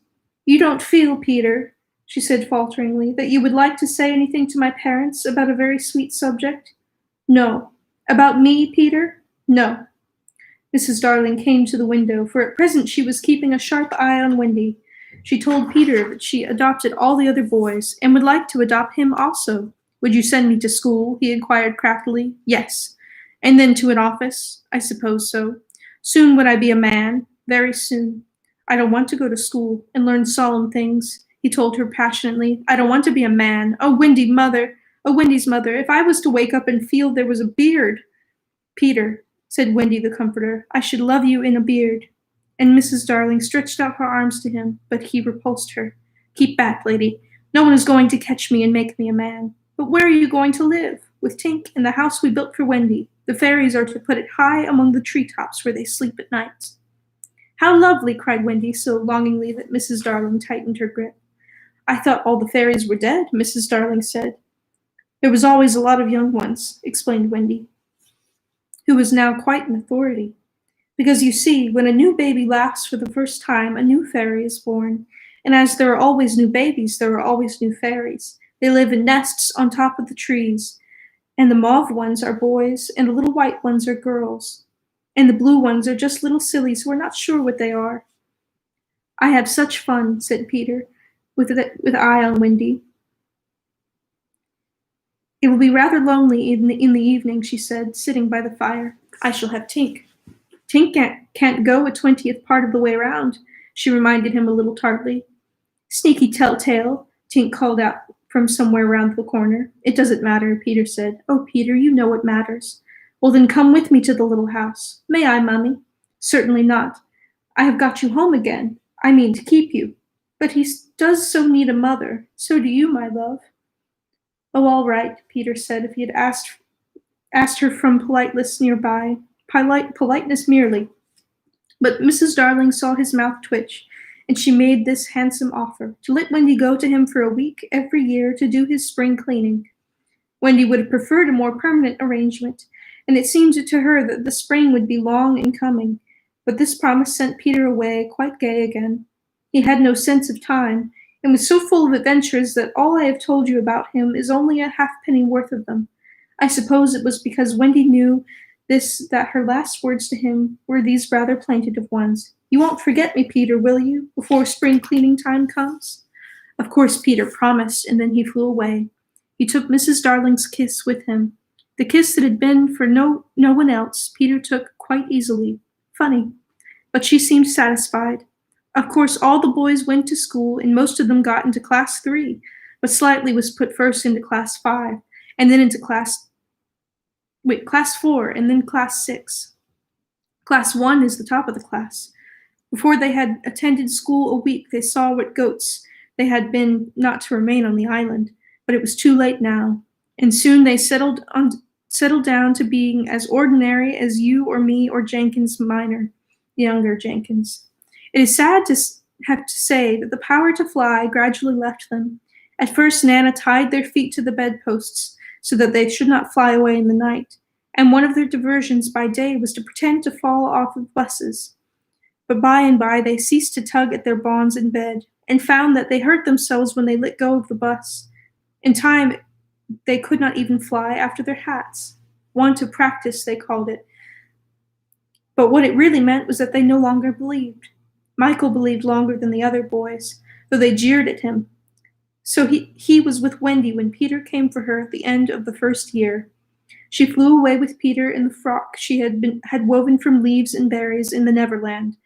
[SPEAKER 1] You don't feel, Peter, she said falteringly, that you would like to say anything to my parents about a very sweet subject? No. About me, Peter? No. Mrs. Darling came to the window, for at present she was keeping a sharp eye on Wendy. She told Peter that she adopted all the other boys, and would like to adopt him also. Would you send me to school? He inquired craftily. Yes. And then to an office? I suppose so. Soon would I be a man? Very soon. I don't want to go to school and learn solemn things, he told her passionately. I don't want to be a man. Oh, Wendy's mother, if I was to wake up and feel there was a beard. Peter, said Wendy the comforter, I should love you in a beard. And Mrs. Darling stretched out her arms to him, but he repulsed her. Keep back, lady. No one is going to catch me and make me a man. But where are you going to live? With Tink in the house we built for Wendy. The fairies are to put it high among the treetops where they sleep at night. How lovely, cried Wendy so longingly that Mrs. Darling tightened her grip. I thought all the fairies were dead, Mrs. Darling said. There was always a lot of young ones, explained Wendy, who was now quite an authority. Because you see, when a new baby laughs for the first time, a new fairy is born. And as there are always new babies, there are always new fairies. They live in nests on top of the trees. And the mauve ones are boys, and the little white ones are girls. And the blue ones are just little sillies who are not sure what they are. I have such fun, said Peter, with eye on Wendy. It will be rather lonely in the evening, she said, sitting by the fire. I shall have Tink. Tink can't go a 20th part of the way round, she reminded him a little tartly. Sneaky telltale, Tink called out from somewhere round the corner. It doesn't matter, Peter said. Oh, Peter, you know what matters. Well, then come with me to the little house. May I, Mummy? Certainly not. I have got you home again. I mean to keep you. But he does so need a mother. So do you, my love. Oh, all right, Peter said, if he had asked her from politeness nearby. Politeness merely. But Mrs. Darling saw his mouth twitch, and she made this handsome offer, to let Wendy go to him for a week every year to do his spring cleaning. Wendy would have preferred a more permanent arrangement, and it seemed to her that the spring would be long in coming, but this promise sent Peter away quite gay again. He had no sense of time, and was so full of adventures that all I have told you about him is only a halfpenny worth of them. I suppose it was because Wendy knew that her last words to him were these rather plaintive ones. You won't forget me, Peter, will you, before spring cleaning time comes? Of course Peter promised, and then he flew away. He took Mrs. Darling's kiss with him. The kiss that had been for no one else, Peter took quite easily. Funny. But she seemed satisfied. Of course, all the boys went to school, and most of them got into class 3, but Slightly was put first into class 5, and then into class 4, and then class 6. Class 1 is the top of the class. Before they had attended school a week, they saw what goats they had been not to remain on the island, but it was too late now, and soon they settled down to being as ordinary as you or me or Jenkins minor, younger Jenkins. It is sad to have to say that the power to fly gradually left them. At first, Nana tied their feet to the bedposts so that they should not fly away in the night, and one of their diversions by day was to pretend to fall off of buses. But by and by they ceased to tug at their bonds in bed, and found that they hurt themselves when they let go of the bus. In time, they could not even fly after their hats. Want of practice, they called it. But what it really meant was that they no longer believed. Michael believed longer than the other boys, though they jeered at him. So he was with Wendy when Peter came for her at the end of the first year. She flew away with Peter in the frock she had woven from leaves and berries in the Neverland,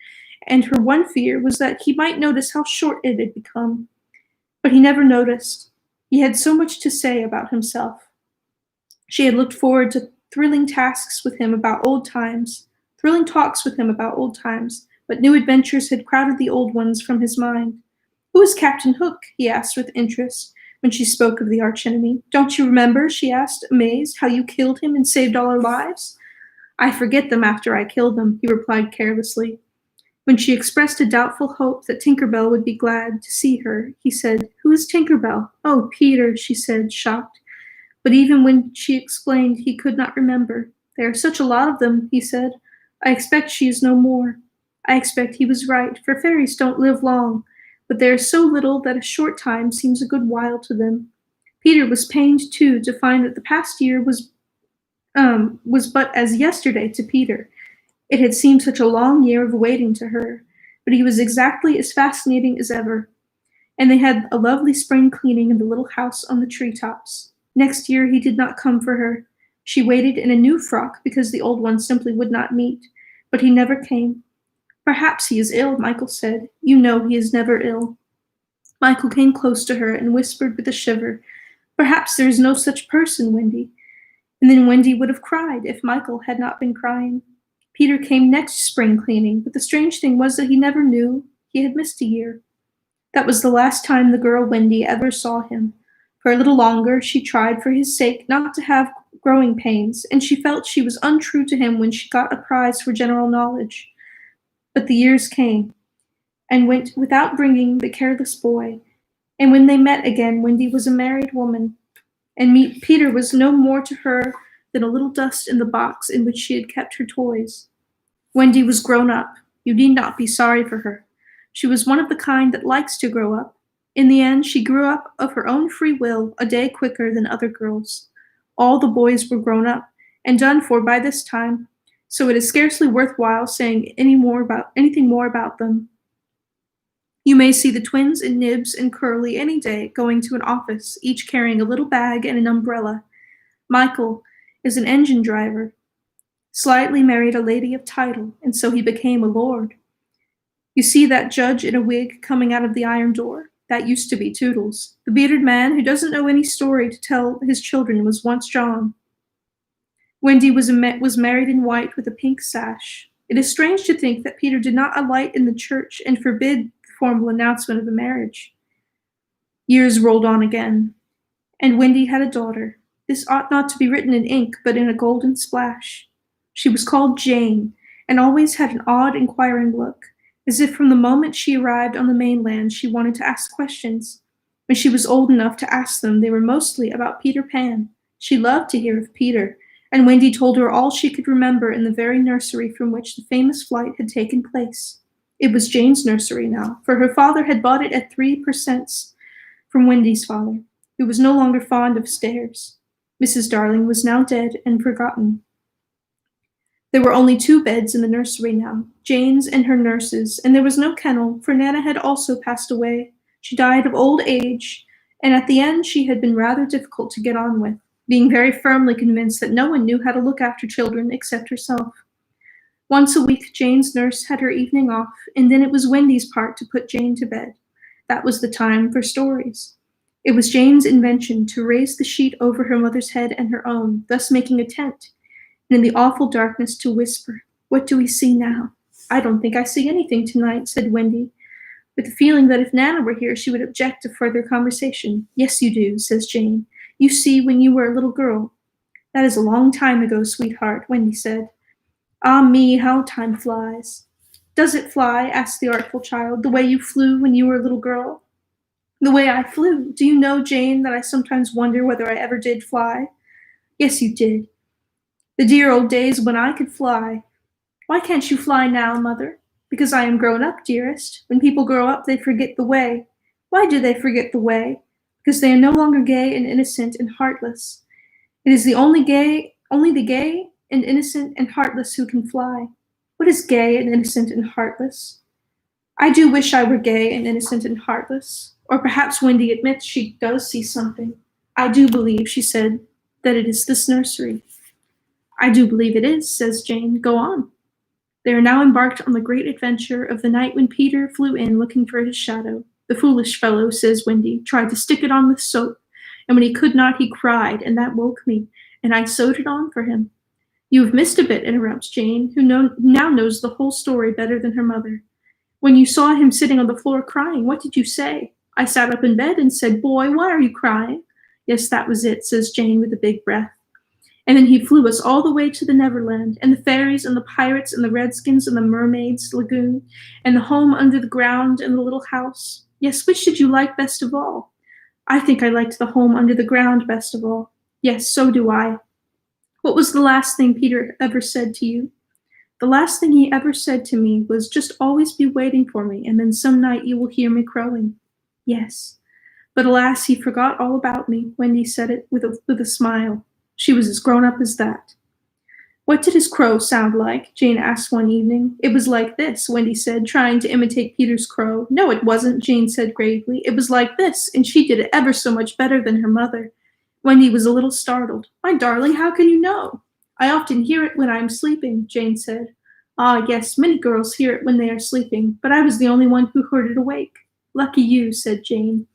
[SPEAKER 1] and her one fear was that he might notice how short it had become. But he never noticed. He had so much to say about himself. She had looked forward to thrilling tasks with him about old times, thrilling talks with him about old times, but new adventures had crowded the old ones from his mind. Who is Captain Hook? He asked with interest when she spoke of the archenemy. Don't you remember, she asked, amazed, how you killed him and saved all our lives? I forget them after I kill them, he replied carelessly. When she expressed a doubtful hope that Tinker Bell would be glad to see her, he said, Who is Tinker Bell? Oh, Peter, she said, shocked. But even when she explained, he could not remember. There are such a lot of them, he said. I expect she is no more. I expect he was right, for fairies don't live long, but there is so little that a short time seems a good while to them. Peter was pained, too, to find that the past year was but as yesterday to Peter. It had seemed such a long year of waiting to her, but he was exactly as fascinating as ever. And they had a lovely spring cleaning in the little house on the treetops. Next year he did not come for her. She waited in a new frock because the old one simply would not meet, but he never came. Perhaps he is ill, Michael said. You know he is never ill. Michael came close to her and whispered with a shiver, Perhaps there is no such person, Wendy. And then Wendy would have cried if Michael had not been crying. Peter came next spring cleaning, but the strange thing was that he never knew he had missed a year. That was the last time the girl Wendy ever saw him. For a little longer, she tried for his sake not to have growing pains, and she felt she was untrue to him when she got a prize for general knowledge. But the years came, and went without bringing the careless boy, and when they met again, Wendy was a married woman, and Peter was no more to her than a little dust in the box in which she had kept her toys. Wendy was grown up. You need not be sorry for her. She was one of the kind that likes to grow up. In the end, she grew up of her own free will a day quicker than other girls. All the boys were grown up and done for by this time, so it is scarcely worthwhile saying anything more about them. You may see the twins and Nibs and Curly any day going to an office, each carrying a little bag and an umbrella. Michael is an engine driver. Slightly married a lady of title, and so he became a lord. You see that judge in a wig coming out of the iron door? That used to be Toodles. The bearded man who doesn't know any story to tell his children was once John. Wendy was married in white with a pink sash. It is strange to think that Peter did not alight in the church and forbid the formal announcement of the marriage. Years rolled on again, and Wendy had a daughter. This ought not to be written in ink, but in a golden splash. She was called Jane, and always had an odd, inquiring look, as if from the moment she arrived on the mainland she wanted to ask questions. When she was old enough to ask them, they were mostly about Peter Pan. She loved to hear of Peter, and Wendy told her all she could remember in the very nursery from which the famous flight had taken place. It was Jane's nursery now, for her father had bought it at 3% from Wendy's father, who was no longer fond of stairs. Mrs. Darling was now dead and forgotten. There were only 2 beds in the nursery now, Jane's and her nurse's, and there was no kennel, for Nana had also passed away. She died of old age, and at the end she had been rather difficult to get on with, being very firmly convinced that no one knew how to look after children except herself. Once a week, Jane's nurse had her evening off, and then it was Wendy's part to put Jane to bed. That was the time for stories. It was Jane's invention to raise the sheet over her mother's head and her own, thus making a tent, and in the awful darkness to whisper, What do we see now? I don't think I see anything tonight, said Wendy, with the feeling that if Nana were here, she would object to further conversation. Yes, you do, says Jane. You see when you were a little girl. That is a long time ago, sweetheart, Wendy said. Ah me, how time flies. Does it fly? Asked the artful child, the way you flew when you were a little girl? The way I flew. Do you know, Jane, that I sometimes wonder whether I ever did fly? Yes, you did. The dear old days when I could fly. Why can't you fly now, Mother? Because I am grown up, dearest. When people grow up, they forget the way. Why do they forget the way? Because they are no longer gay and innocent and heartless. It is only the gay and innocent and heartless who can fly. What is gay and innocent and heartless? I do wish I were gay and innocent and heartless. Or perhaps Wendy admits she does see something. I do believe, she said, that it is this nursery. I do believe it is, says Jane. Go on. They are now embarked on the great adventure of the night when Peter flew in looking for his shadow. The foolish fellow, says Wendy, tried to stick it on with soap, and when he could not, he cried, and that woke me, and I sewed it on for him. You have missed a bit, interrupts Jane, who now knows the whole story better than her mother. When you saw him sitting on the floor crying, what did you say? I sat up in bed and said, Boy, why are you crying? Yes, that was it, says Jane with a big breath. And then he flew us all the way to the Neverland, and the fairies and the pirates and the redskins and the mermaids' lagoon, and the home under the ground and the little house. Yes, which did you like best of all? I think I liked the home under the ground best of all. Yes, so do I. What was the last thing Peter ever said to you? The last thing he ever said to me was, just always be waiting for me, and then some night you will hear me crowing. Yes. But alas, he forgot all about me. Wendy said it with a smile. She was as grown up as that. What did his crow sound like? Jane asked one evening. It was like this, Wendy said, trying to imitate Peter's crow. No, it wasn't, Jane said gravely. It was like this, and she did it ever so much better than her mother. Wendy was a little startled. My darling, how can you know? I often hear it when I am sleeping, Jane said. Ah, yes, many girls hear it when they are sleeping, but I was the only one who heard it awake. Lucky you, said Jane.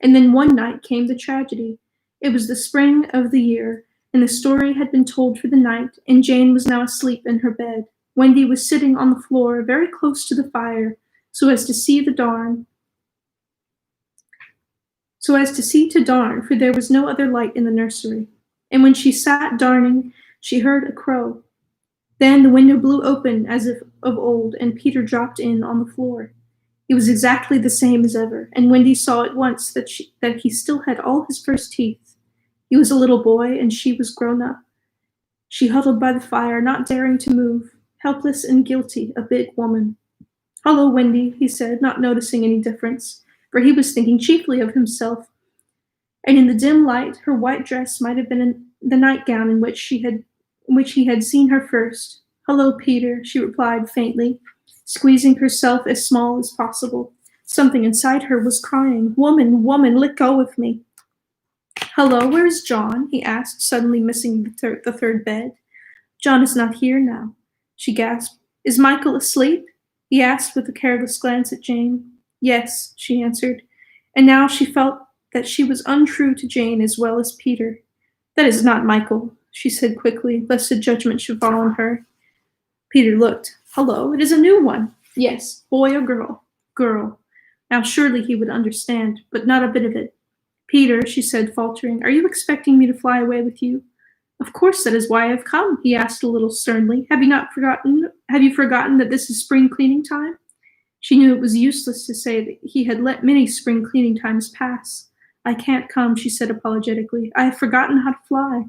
[SPEAKER 1] And then one night came the tragedy. It was the spring of the year, and the story had been told for the night, and Jane was now asleep in her bed. Wendy was sitting on the floor very close to the fire, so as to see to darn, for there was no other light in the nursery. And when she sat darning, she heard a crow. Then the window blew open as if of old, and Peter dropped in on the floor. He was exactly the same as ever, and Wendy saw at once that he still had all his first teeth. He was a little boy, and she was grown up. She huddled by the fire, not daring to move, helpless and guilty, a big woman. Hello, Wendy, he said, not noticing any difference, for he was thinking chiefly of himself. And in the dim light, her white dress might have been the nightgown in which he had seen her first. Hello, Peter, she replied faintly, squeezing herself as small as possible. Something inside her was crying, Woman, woman, let go of me. Hello, where is John? He asked, suddenly missing the third bed. John is not here now, she gasped. Is Michael asleep? He asked with a careless glance at Jane. Yes, she answered, and now she felt that she was untrue to Jane as well as Peter. That is not Michael, she said quickly, lest a judgment should fall on her. Peter looked. Hello, it is a new one. Yes, boy or girl? Girl. Now surely he would understand, but not a bit of it. Peter, she said, faltering, are you expecting me to fly away with you? Of course, that is why I have come, he asked a little sternly. Have you forgotten that this is spring cleaning time? She knew it was useless to say that he had let many spring cleaning times pass. I can't come, she said apologetically. I have forgotten how to fly.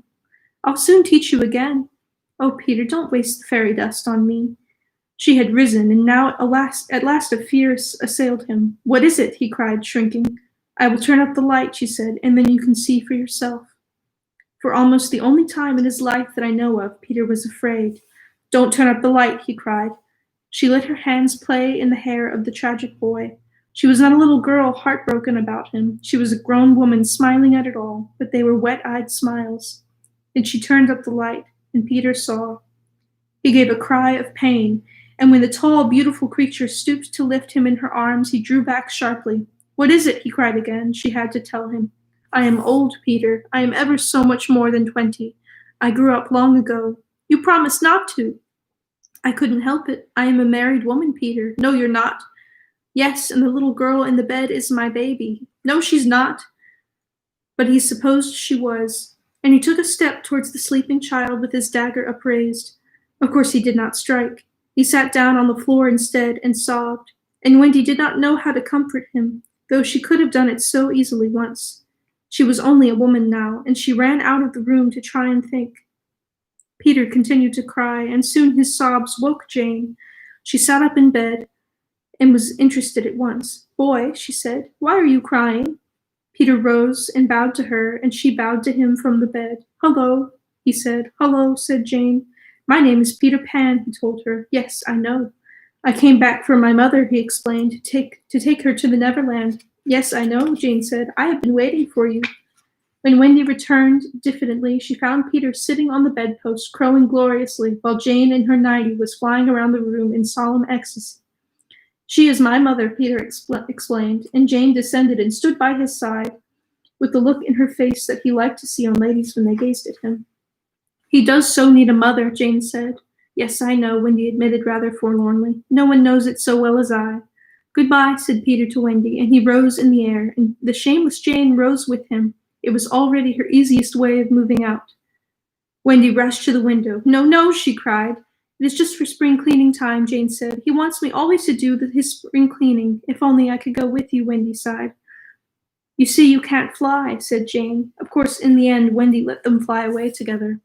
[SPEAKER 1] I'll soon teach you again. Oh, Peter, don't waste the fairy dust on me. She had risen, and now at last a fear assailed him. What is it? He cried, shrinking. I will turn up the light, she said, and then you can see for yourself. For almost the only time in his life that I know of, Peter was afraid. Don't turn up the light, he cried. She let her hands play in the hair of the tragic boy. She was not a little girl heartbroken about him. She was a grown woman smiling at it all, but they were wet-eyed smiles. Then she turned up the light, and Peter saw. He gave a cry of pain, and when the tall, beautiful creature stooped to lift him in her arms, he drew back sharply. What is it? He cried again. She had to tell him. I am old, Peter. I am ever so much more than 20. I grew up long ago. You promised not to. I couldn't help it. I am a married woman, Peter. No, you're not. Yes, and the little girl in the bed is my baby. No, she's not. But he supposed she was, and he took a step towards the sleeping child with his dagger upraised. Of course he did not strike. He sat down on the floor instead and sobbed, and Wendy did not know how to comfort him, though she could have done it so easily once. She was only a woman now, and she ran out of the room to try and think. Peter continued to cry, and soon his sobs woke Jane. She sat up in bed and was interested at once. Boy, she said, why are you crying? Peter rose and bowed to her, and she bowed to him from the bed. Hello, he said. Hello, said Jane. My name is Peter Pan, he told her. Yes, I know. I came back for my mother, he explained, to take her to the Neverland. Yes, I know, Jane said. I have been waiting for you. When Wendy returned diffidently, she found Peter sitting on the bedpost, crowing gloriously, while Jane in her nightie was flying around the room in solemn ecstasy. She is my mother, Peter explained, and Jane descended and stood by his side with the look in her face that he liked to see on ladies when they gazed at him. He does so need a mother, Jane said. Yes, I know, Wendy admitted rather forlornly. No one knows it so well as I. Goodbye, said Peter to Wendy, and he rose in the air, and the shameless Jane rose with him. It was already her easiest way of moving out. Wendy rushed to the window. No, no, she cried. It is just for spring cleaning time, Jane said. He wants me always to do his spring cleaning. If only I could go with you, Wendy sighed. You see, you can't fly, said Jane. Of course, in the end, Wendy let them fly away together.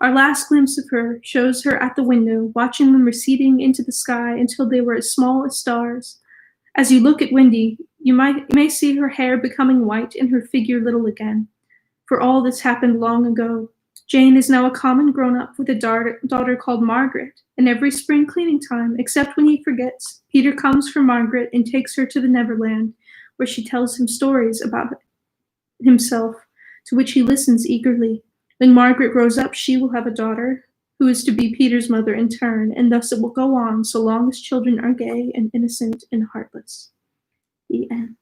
[SPEAKER 1] Our last glimpse of her shows her at the window, watching them receding into the sky until they were as small as stars. As you look at Wendy, you may see her hair becoming white and her figure little again. For all this happened long ago. Jane is now a common grown-up with a daughter called Margaret, and every spring cleaning time, except when he forgets, Peter comes for Margaret and takes her to the Neverland, where she tells him stories about himself, to which he listens eagerly. When Margaret grows up, she will have a daughter, who is to be Peter's mother in turn, and thus it will go on so long as children are gay and innocent and heartless. The end.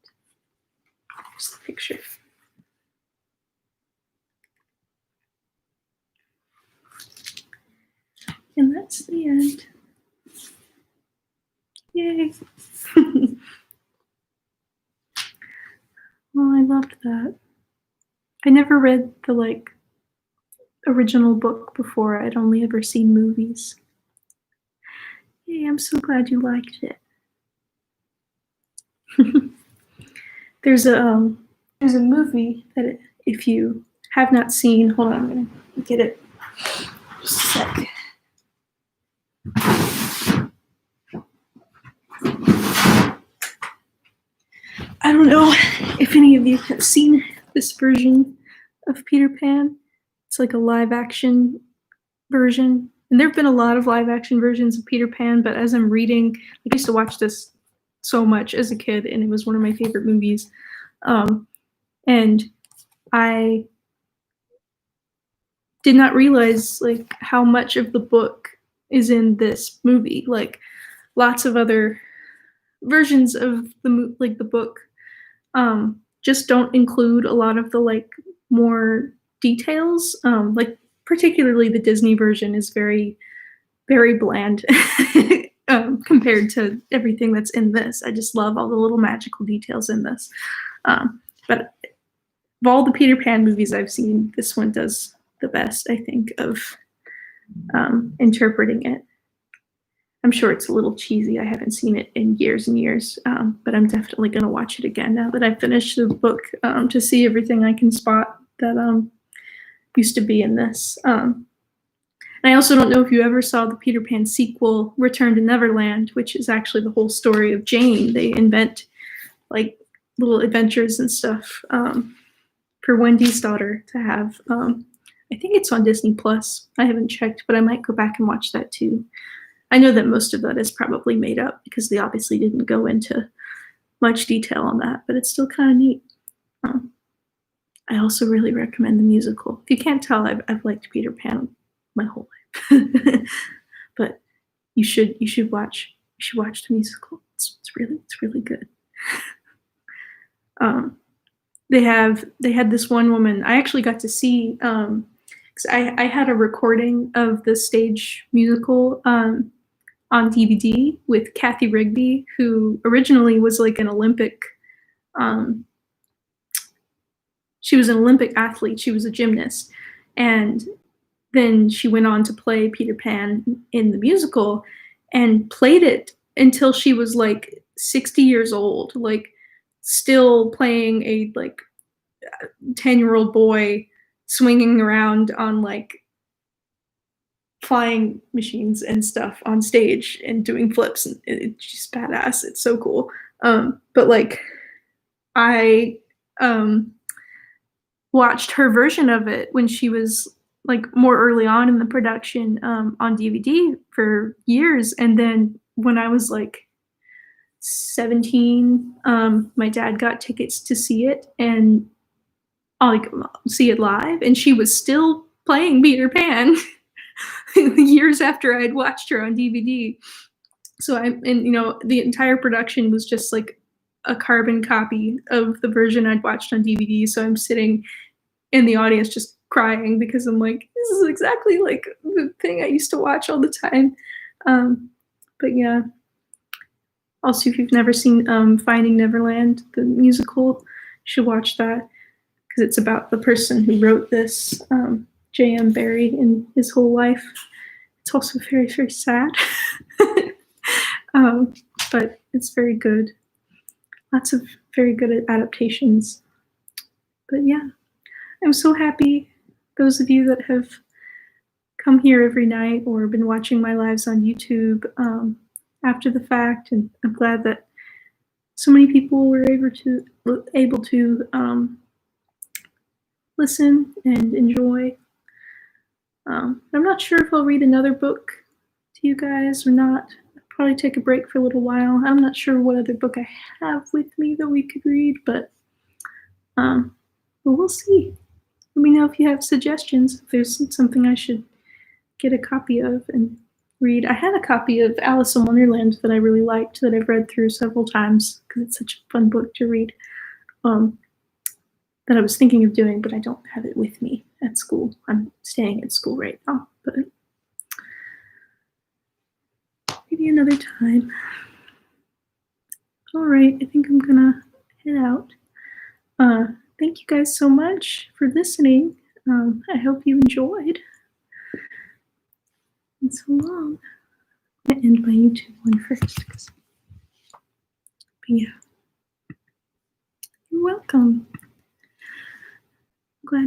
[SPEAKER 1] Here's the picture. And that's the end. Yay. Well, I loved that. I never read the original book before. I'd only ever seen movies. Yay, I'm so glad you liked it. There's a movie that if you have not seen, hold on, I'm gonna get it. Just a sec. I don't know if any of you have seen this version of Peter Pan. It's like a live action version. And there have been a lot of live action versions of Peter Pan, but as I'm reading, I used to watch this so much as a kid, and it was one of my favorite movies. And I did not realize how much of the book is in this movie. Lots of other versions of the book just don't include a lot of the more details. Particularly the Disney version is very, very bland compared to everything that's in this. I just love all the little magical details in this. But of all the Peter Pan movies I've seen, this one does the best, I think, of interpreting it. I'm sure it's a little cheesy. I haven't seen it in years and years, but I'm definitely going to watch it again now that I've finished the book to see everything I can spot that used to be in this. And I also don't know if you ever saw the Peter Pan sequel, Return to Neverland, which is actually the whole story of Jane. They invent little adventures and stuff for Wendy's daughter to have. I think it's on Disney Plus. I haven't checked, but I might go back and watch that too. I know that most of that is probably made up because they obviously didn't go into much detail on that, but it's still kind of neat. I also really recommend the musical. If you can't tell, I've liked Peter Pan my whole life, but you should watch the musical. It's really good. They had this one woman I actually got to see because I had a recording of the stage musical on DVD with Kathy Rigby, who originally was an Olympic. She was an Olympic athlete. She was a gymnast, and then she went on to play Peter Pan in the musical, and played it until she was 60 years old, still playing a 10-year-old boy swinging around on flying machines and stuff on stage and doing flips. And it's just badass. It's so cool. But I watched her version of it when she was more early on in the production on DVD for years. And then when I was 17, my dad got tickets to see it, and like, see it live, and she was still playing Peter Pan years after I'd watched her on DVD. So the entire production was just like a carbon copy of the version I'd watched on DVD. So I'm sitting in the audience just crying because I'm like, this is exactly like the thing I used to watch all the time. But yeah. Also, if you've never seen Finding Neverland, the musical, you should watch that because it's about the person who wrote this, J.M. Barrie, in his whole life. It's also very, very sad. But it's very good. Lots of very good adaptations. But yeah, I'm so happy those of you that have come here every night or been watching my lives on YouTube after the fact, and I'm glad that so many people were able to listen and enjoy. I'm not sure if I'll read another book to you guys or not. I'll probably take a break for a little while. I'm not sure what other book I have with me that we could read, but we'll see. Let me know if you have suggestions, if there's something I should get a copy of and read. I had a copy of Alice in Wonderland that I really liked that I've read through several times because it's such a fun book to read. That I was thinking of doing, but I don't have it with me at school. I'm staying at school right now, but maybe another time. All right, I think I'm gonna head out. Thank you guys so much for listening. I hope you enjoyed. And so long. I'm gonna end my YouTube one first. But yeah, you're welcome.